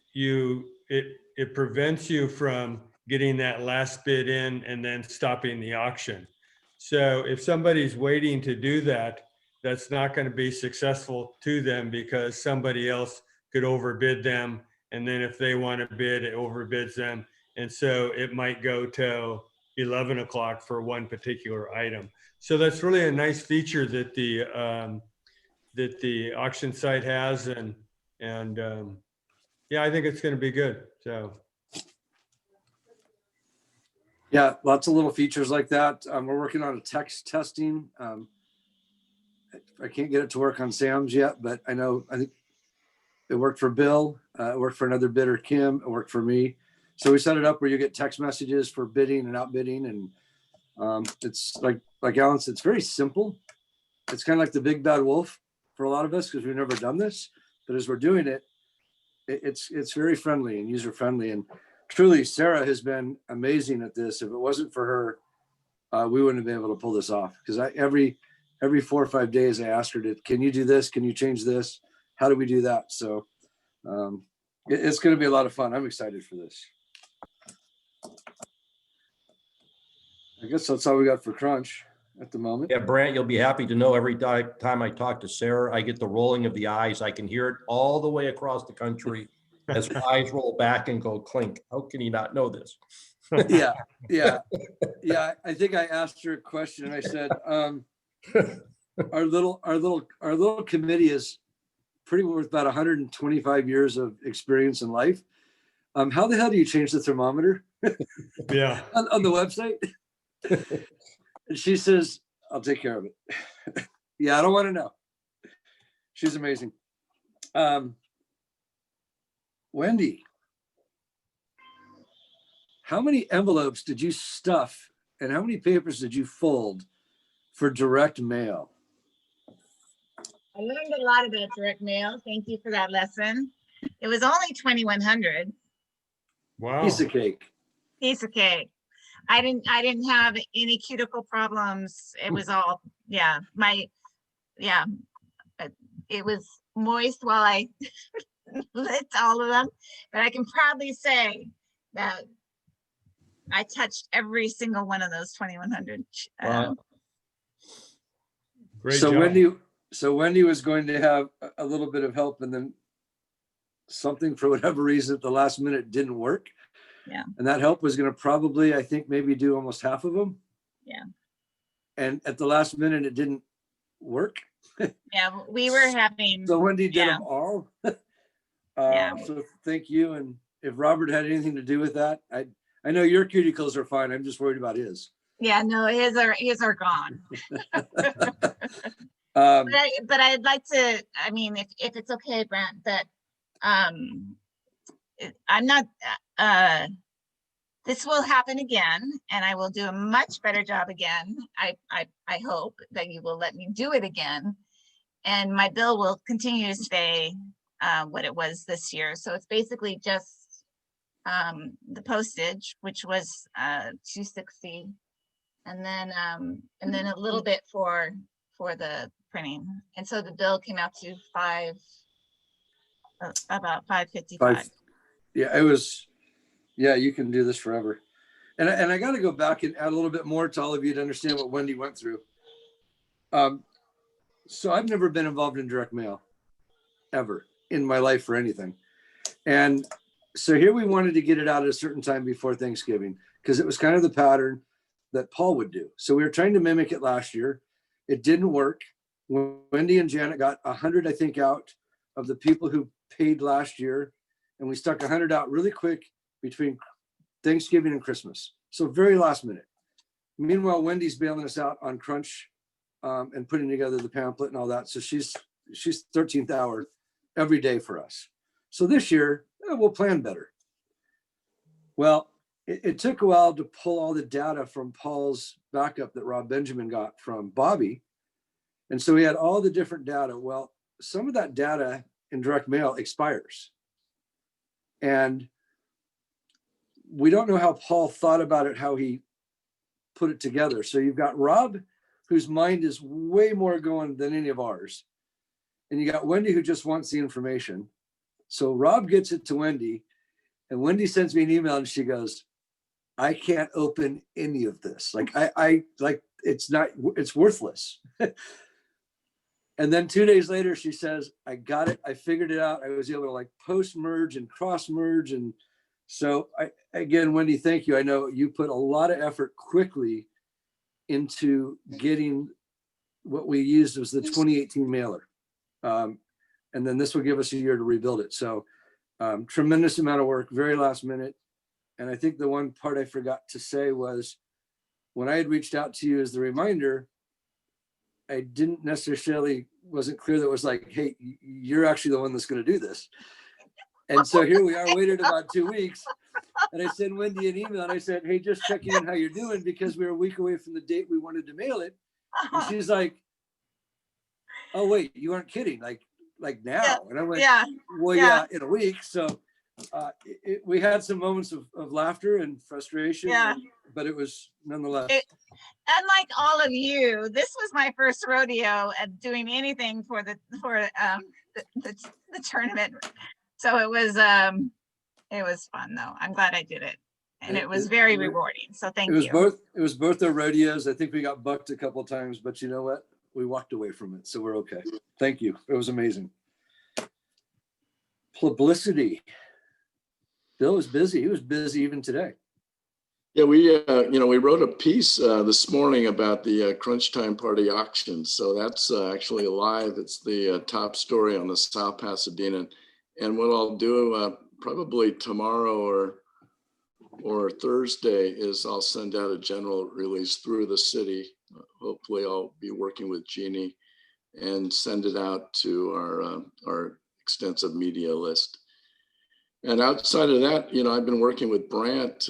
prevents you from getting that last bid in and then stopping the auction. So if somebody's waiting to do that, that's not going to be successful to them, because somebody else could overbid them. And then if they want to bid, it overbids them. And so it might go till 11 o'clock for one particular item. So that's really a nice feature that the auction site has. And yeah, I think it's going to be good. So. Yeah, lots of little features like that. We're working on a text testing. I can't get it to work on Sam's yet, but I think it worked for Bill. It worked for another bidder, Kim. It worked for me. So we set it up where you get text messages for bidding and outbidding. And it's like Alan said, it's very simple. It's kind of like the big bad wolf for a lot of us, because we've never done this. But as we're doing it, it's very friendly and user friendly. And truly, Sarah has been amazing at this. If it wasn't for her, we wouldn't have been able to pull this off. Because every 4 or 5 days, I asked her can you do this? Can you change this? How do we do that? So it's going to be a lot of fun. I'm excited for this. I guess that's all we got for Crunch at the moment. Yeah, Brant, you'll be happy to know every time I talk to Sarah, I get the rolling of the eyes. I can hear it all the way across the country as her eyes roll back and go clink. How can you not know this? Yeah. I think I asked her a question, and I said, our little committee is pretty worth about 125 years of experience in life. How the hell do you change the thermometer? Yeah. on the website? And she says, I'll take care of it. Yeah, I don't want to know. She's amazing. Wendy, how many envelopes did you stuff and how many papers did you fold for direct mail? I learned a lot about direct mail. Thank you for that lesson. It was only 2,100. Wow. Piece of cake. Piece of cake. I didn't have any cuticle problems. It was all, it was moist while I lit all of them, but I can proudly say that I touched every single one of those 2,100. Great So job. so Wendy was going to have a little bit of help, and then something for whatever reason at the last minute didn't work. Yeah. And that help was going to probably, I think, maybe do almost half of them. Yeah. And at the last minute, it didn't work. Yeah, we were having. So Wendy did yeah. them all. Yeah. So thank you. And if Robert had anything to do with that, I know your cuticles are fine. I'm just worried about his. Yeah, no, his are gone. Um, But I'd like to, I mean, if it's okay, Brent, that I'm not, this will happen again, and I will do a much better job again. I hope that you will let me do it again. And my bill will continue to stay what it was this year. So it's basically just the postage, which was $260, and then a little bit for the printing. And so the bill came out to about $555. Yeah, it was, yeah, you can do this forever. And I got to go back and add a little bit more to all of you to understand what Wendy went through. So I've never been involved in direct mail ever in my life for anything. And so here we wanted to get it out at a certain time before Thanksgiving, because it was kind of the pattern that Paul would do. So we were trying to mimic it last year. It didn't work. Wendy and Janet got 100, I think, out of the people who paid last year. And we stuck 100 out really quick between Thanksgiving and Christmas. So very last minute. Meanwhile, Wendy's bailing us out on crunch and putting together the pamphlet and all that. So she's 13th hour every day for us. So this year, we'll plan better. Well, it took a while to pull all the data from Paul's backup that Rob Benjamin got from Bobby. And so we had all the different data. Well, some of that data in direct mail expires. And we don't know how Paul thought about it, how he put it together. So you've got Rob, whose mind is way more going than any of ours. And you got Wendy, who just wants the information. So Rob gets it to Wendy, and Wendy sends me an email and she goes, I can't open any of this. Like it's worthless. And then 2 days later, she says, I got it. I figured it out. I was able to like post merge and cross merge. And so again, Wendy, thank you. I know you put a lot of effort quickly into getting what we used was the 2018 mailer. And then this will give us a year to rebuild it. So tremendous amount of work, very last minute. And I think the one part I forgot to say was when I had reached out to you as the reminder, I didn't necessarily, wasn't clear that it was like, hey, you're actually the one that's going to do this. And so here we are, waited about 2 weeks. And I sent Wendy an email and I said, hey, just checking in how you're doing, because we were a week away from the date we wanted to mail it. And she's like, oh, wait, you aren't kidding. Like now. Yeah. And I went, Yeah. well, yeah, in a week. So we had some moments of laughter and frustration, Yeah. but it was nonetheless. Unlike all of you, this was my first rodeo at doing anything for the tournament. So it was fun though. I'm glad I did it. And it was very rewarding. So thank you. It was both our rodeos. I think we got bucked a couple of times, but you know what? We walked away from it. So we're okay. Thank you. It was amazing. Publicity. Bill was busy. He was busy even today. Yeah, we wrote a piece this morning about the Crunch Time Party auction. So that's actually live. It's the top story on the South Pasadena. And what I'll do probably tomorrow or Thursday is I'll send out a general release through the city. Hopefully I'll be working with Jeannie and send it out to our extensive media list. And outside of that, I've been working with Brant.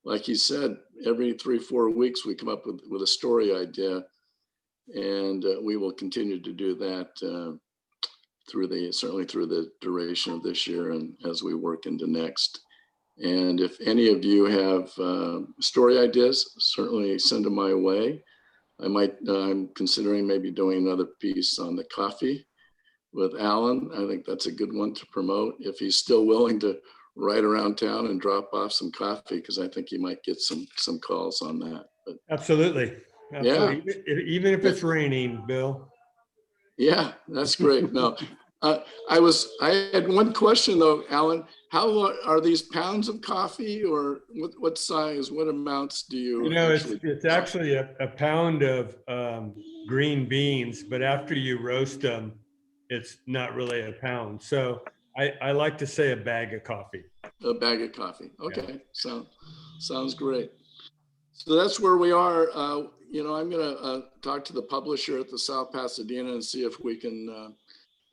Like he said, every 3-4 weeks we come up with a story idea, and we will continue to do that certainly through the duration of this year and as we work into next. And if any of you have story ideas, certainly send them my way. I'm considering maybe doing another piece on the coffee with Alan. I think that's a good one to promote if he's still willing to ride around town and drop off some coffee, because I think you might get some calls on that. But Absolutely. yeah, Even if it's raining, Bill. Yeah, that's great. No, I had one question though, Alan. How are these pounds of coffee, or what size, what amounts do you actually? It's actually a pound of green beans, but after you roast them, it's not really a pound. So I like to say a bag of coffee. A bag of coffee. Okay, so sounds great. So that's where we are. I'm gonna talk to the publisher at the South Pasadena and see if we can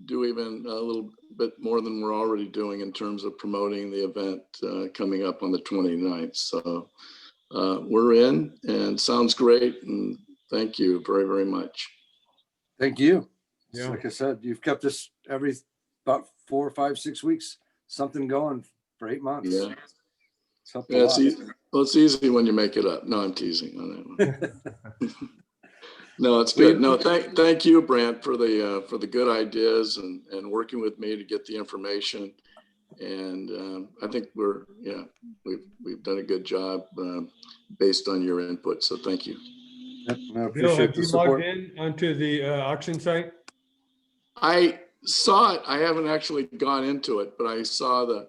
do even a little bit more than we're already doing in terms of promoting the event coming up on the 29th. So we're in, and sounds great. And thank you very, very much. Thank you. Yeah. Like I said, you've kept us every about 4, 5, 6 weeks, something going for 8 months. Yeah. It's helped Yeah, a lot. it's easy when you make it up. No, I'm teasing on that one. No, it's good. No, thank you, Brant, for the good ideas and working with me to get the information. And I think we've done a good job based on your input. So thank you. I Bill, appreciate have the you support. logged in onto the auction site? I saw it. I haven't actually gone into it, but I saw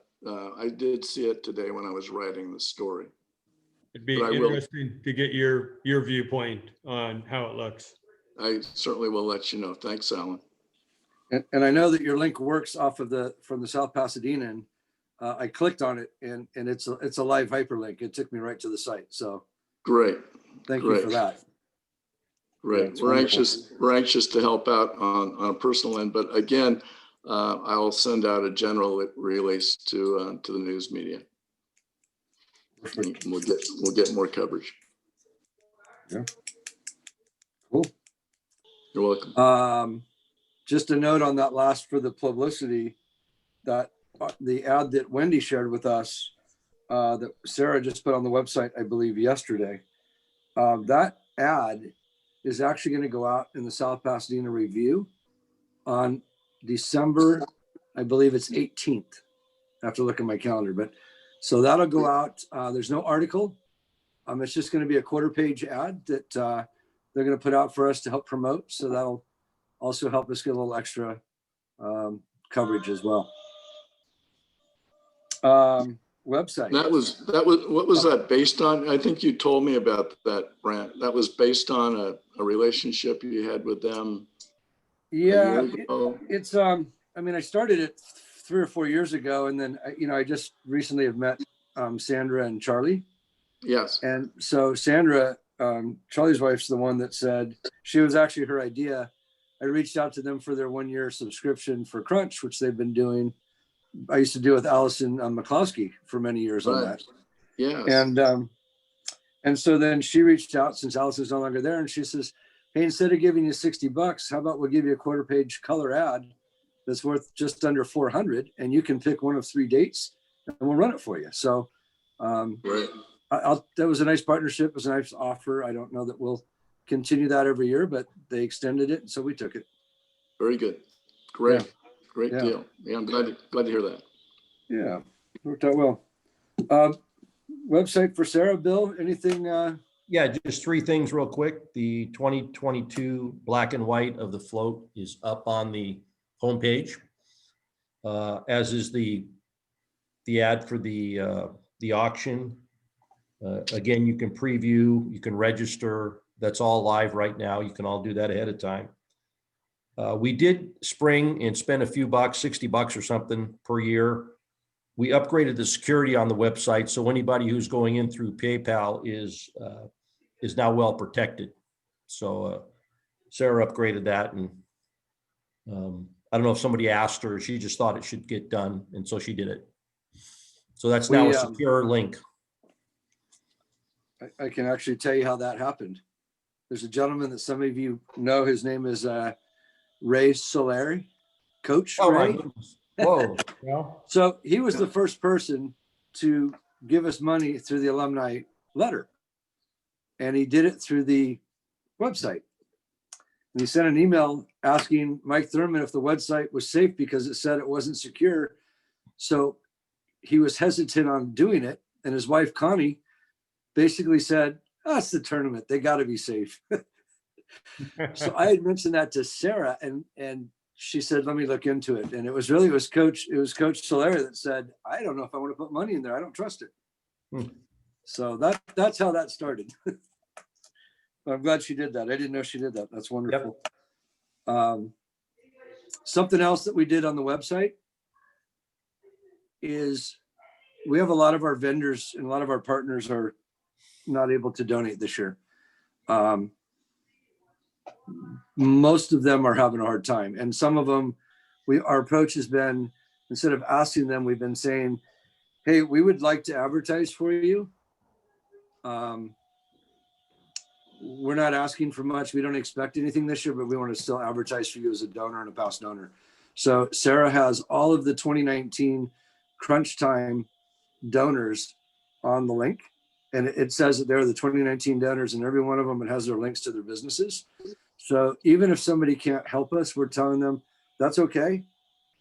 I did see it today when I was writing the story. It'd be But I will. interesting to get your viewpoint on how it looks. I certainly will let you know. Thanks, Alan. And I know that your link works off of from the South Pasadena, and I clicked on it, and it's a live hyperlink. It took me right to the site. So Great. thank you for that. Great. Yeah, We're anxious to help out on a personal end, but again, I'll send out a general release to the news media. And we'll get more coverage. Yeah. Cool. You're welcome. Just a note on that last for the publicity, that the ad that Wendy shared with us, that Sarah just put on the website, I believe yesterday, that ad is actually going to go out in the South Pasadena Review on December, I believe it's 18th. I have to look at my calendar, but so that'll go out. There's no article. It's just going to be a quarter-page ad that they're going to put out for us to help promote. So that'll also help us get a little extra coverage as well. Website. That was what was that based on? I think you told me about that, Brant. That was based on a relationship you had with them. Yeah, it's I started it 3 or 4 years ago, and then I just recently have met Sandra and Charlie. Yes. And so Sandra, Charlie's wife's the one that said, she was actually her idea. I reached out to them for their 1-year subscription for Crunch, which they've been doing. I used to do with Allison McCloskey for many years on that. Yes. And so then she reached out, since Allison's no longer there, and she says, hey, instead of giving you $60, how about we'll give you a quarter-page color ad that's worth just under $400, and you can pick one of 3 dates, and we'll run it for you. So right. That was a nice partnership. It was a nice offer. I don't know that we'll continue that every year, but they extended it, so we took it. Very good. Great. Yeah. Great deal. Yeah, I'm glad to hear that. Yeah, worked out well. Website for Sarah, Bill, anything? Yeah, just 3 things real quick. The 2022 black and white of the float is up on the homepage, as is the ad for the auction. Again, you can preview, you can register. That's all live right now. You can all do that ahead of time. We did spring and spend a few bucks, $60 or something per year. We upgraded the security on the website, so anybody who's going in through PayPal is now well protected. So Sarah upgraded that, and I don't know if somebody asked her. She just thought it should get done, and so she did it. So that's now a secure link. I can actually tell you how that happened. There's a gentleman that some of you know. His name is Ray Solari, Coach Ray. Whoa. So he was the first person to give us money through the alumni letter. And he did it through the website. And he sent an email asking Mike Thurman if the website was safe because it said it wasn't secure. So he was hesitant on doing it. And his wife, Connie, basically said, oh, it's the tournament. They got to be safe. So I had mentioned that to Sarah, and she said, let me look into it. And it was Coach Solera that said, I don't know if I want to put money in there. I don't trust it. So that's how that started. I'm glad she did that. I didn't know she did that. That's wonderful. Something else that we did on the website is we have a lot of our vendors and a lot of our partners are not able to donate this year. Most of them are having a hard time. And some of them, our approach has been, instead of asking them, we've been saying, hey, we would like to advertise for you. We're not asking for much. We don't expect anything this year, but we want to still advertise for you as a donor and a past donor. So Sarah has all of the 2019 Crunch Time donors on the link. And it says that they're the 2019 donors, and every one of them, it has their links to their businesses. So even if somebody can't help us, we're telling them that's okay.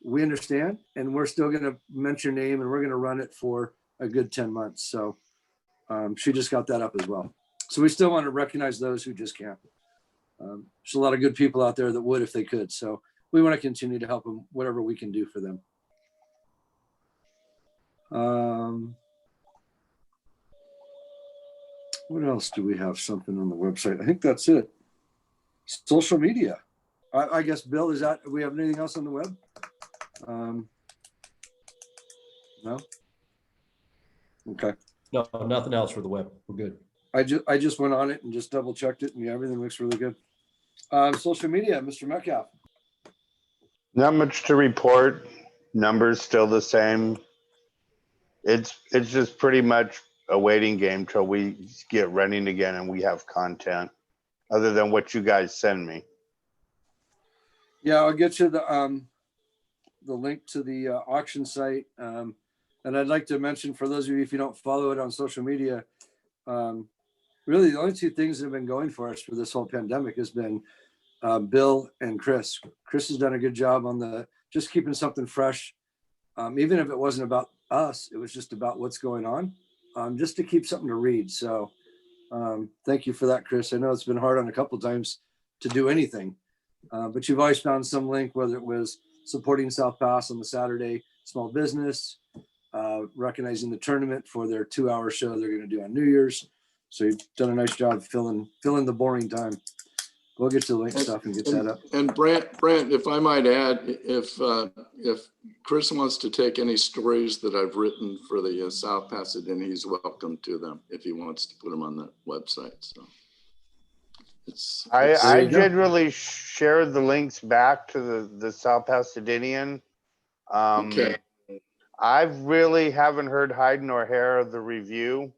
We understand. And we're still going to mention your name, and we're going to run it for a good 10 months. So she just got that up as well. So we still want to recognize those who just can't. There's a lot of good people out there that would if they could. So we want to continue to help them, whatever we can do for them. What else do we have? Something on the website? I think that's it. Social media. I guess, Bill, do we have anything else on the web? No? Okay. No, nothing else for the web. We're good. I just went on it and just double checked it, and yeah, everything looks really good. Social media, Mr. Metcalf. Not much to report. Numbers still the same. It's just pretty much a waiting game till we get running again and we have content other than what you guys send me. Yeah, I'll get you the link to the auction site. And I'd like to mention, for those of you, if you don't follow it on social media, really the only two things that have been going for us for this whole pandemic has been Bill and Chris. Chris has done a good job on just keeping something fresh. Even if it wasn't about us, it was just about what's going on, just to keep something to read. So thank you for that, Chris. I know it's been hard on a couple of times to do anything, but you've always found some link, whether it was supporting South Pass on the Saturday small business, recognizing the tournament for their 2-hour show they're going to do on New Year's. So you've done a nice job filling the boring time. We'll get to the link stuff and get that up. And Brant, if I might add, if Chris wants to take any stories that I've written for the South Pasadena, he's welcome to them if he wants to put them on the website. So I generally share the links back to the South Pasadenan. Okay. I really haven't heard hide nor hair of the review.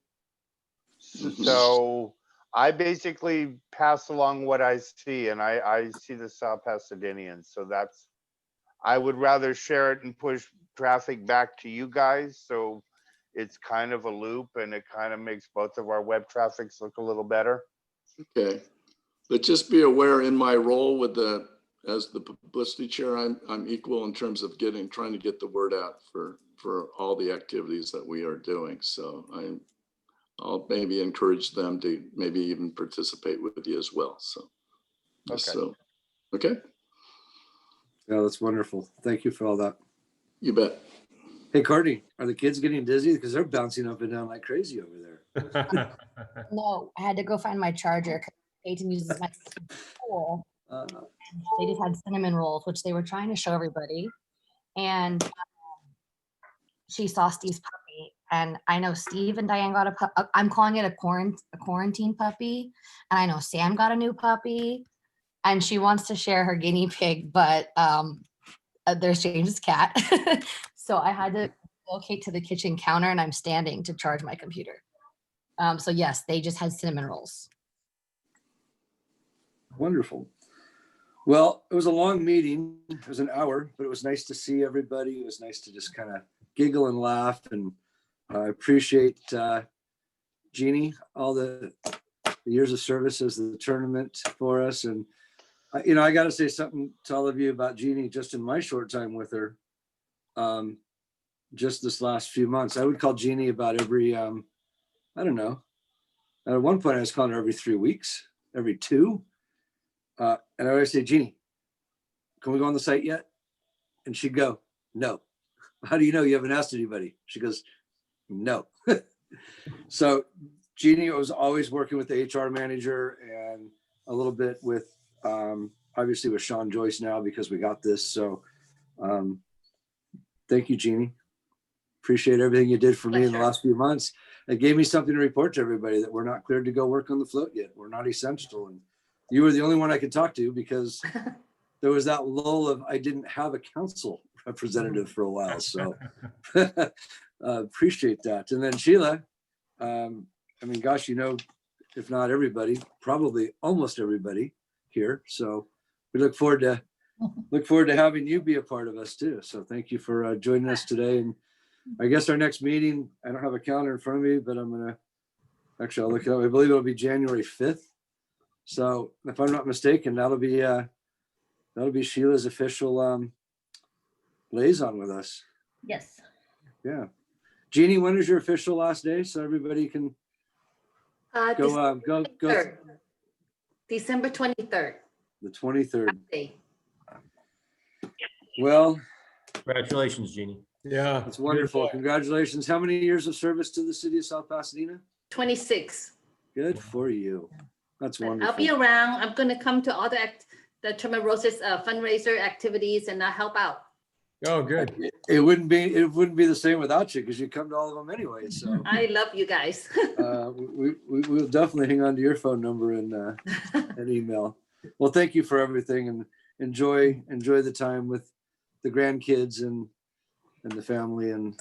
So I basically pass along what I see, and I see the South Pasadenians. So I would rather share it and push traffic back to you guys. So it's kind of a loop, and it kind of makes both of our web traffics look a little better. Okay. But just be aware, in my role as the publicity chair, I'm equal in terms of trying to get the word out for all the activities that we are doing. So I'll maybe encourage them to maybe even participate with you as well. So, okay. Yeah, that's wonderful. Thank you for all that. You bet. Hey, Courtney, are the kids getting dizzy? Because they're bouncing up and down like crazy over there. No, I had to go find my charger. Peyton uses my school. They just had cinnamon rolls, which they were trying to show everybody. And she saw Steve's puppy. And I know Steve and Diane got I'm calling it a quarantine puppy. And I know Sam got a new puppy. And she wants to share her guinea pig, but there's James's cat. So I had to locate to the kitchen counter, and I'm standing to charge my computer. So yes, they just had cinnamon rolls. Wonderful. Well, it was a long meeting. It was an hour, but it was nice to see everybody. It was nice to just kind of giggle and laugh. And I appreciate Jeannie, all the years of service as the tournament for us. And, I got to say something to all of you about Jeannie just in my short time with her. Just this last few months, I would call Jeannie about every, I don't know. At one point I was calling her every 3 weeks, every 2. And I always say, Jeannie, can we go on the site yet? And she'd go, no. How do you know you haven't asked anybody? She goes, no. So Jeannie was always working with the HR manager and a little bit with, obviously with Sean Joyce now because we got this. So thank you, Jeannie. Appreciate everything you did for me in the last few months. It gave me something to report to everybody that we're not cleared to go work on the float yet. We're not essential. And you were the only one I could talk to because there was that lull of I didn't have a council representative for a while. So appreciate that. And then Sheila, I mean, gosh, you know, if not everybody, probably almost everybody here. So we look forward to having you be a part of us too. So thank you for joining us today. And I guess our next meeting, I don't have a calendar in front of me, but I'm gonna, actually I'll look it up. I believe it'll be January 5th. So if I'm not mistaken, that'll be Sheila's official liaison with us. Yes. Yeah. Jeannie, when is your official last day? So everybody can go. December 23rd. The 23rd. Day. Well, Congratulations, Jeannie. Yeah. that's wonderful. Congratulations. How many years of service to the city of South Pasadena? 26. Good for you. That's But wonderful. I'll be around. I'm going to come to all the Tremarosis fundraiser activities and I'll help out. Oh, good. It wouldn't be the same without you because you come to all of them anyway. So I love you guys. we'll definitely hang on to your phone number and email. Well, thank you for everything and enjoy the time with the grandkids and the family and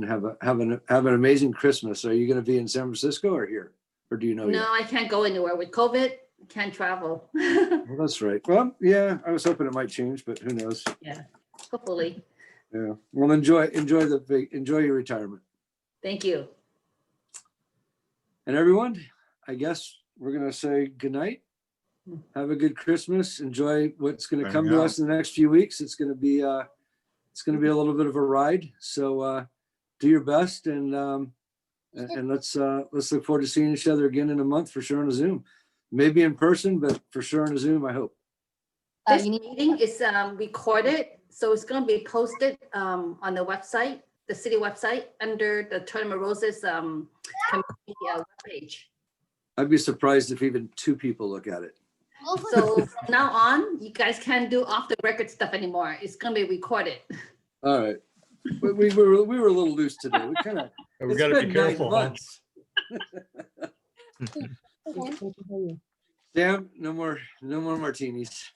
have an amazing Christmas. Are you going to be in San Francisco or here, or do you know? No, yet? I can't go anywhere with COVID. Can't travel. Well, that's right. Well, yeah, I was hoping it might change, but who knows? Yeah, hopefully. Yeah. Well, enjoy your retirement. Thank you. And everyone, I guess we're going to say goodnight. Have a good Christmas. Enjoy what's going to come to us in the next few weeks. It's going to be a little bit of a ride. So do your best and let's look forward to seeing each other again in a month for sure on a Zoom. Maybe in person, but for sure on a Zoom, I hope. This meeting is recorded, so it's going to be posted on the website, the city website, under the Tremarosis community webpage. I'd be surprised if even 2 people look at it. So from now on, you guys can't do off the record stuff anymore. It's going to be recorded. All right. We were a little loose today. We got to be careful. Sam, no more martinis.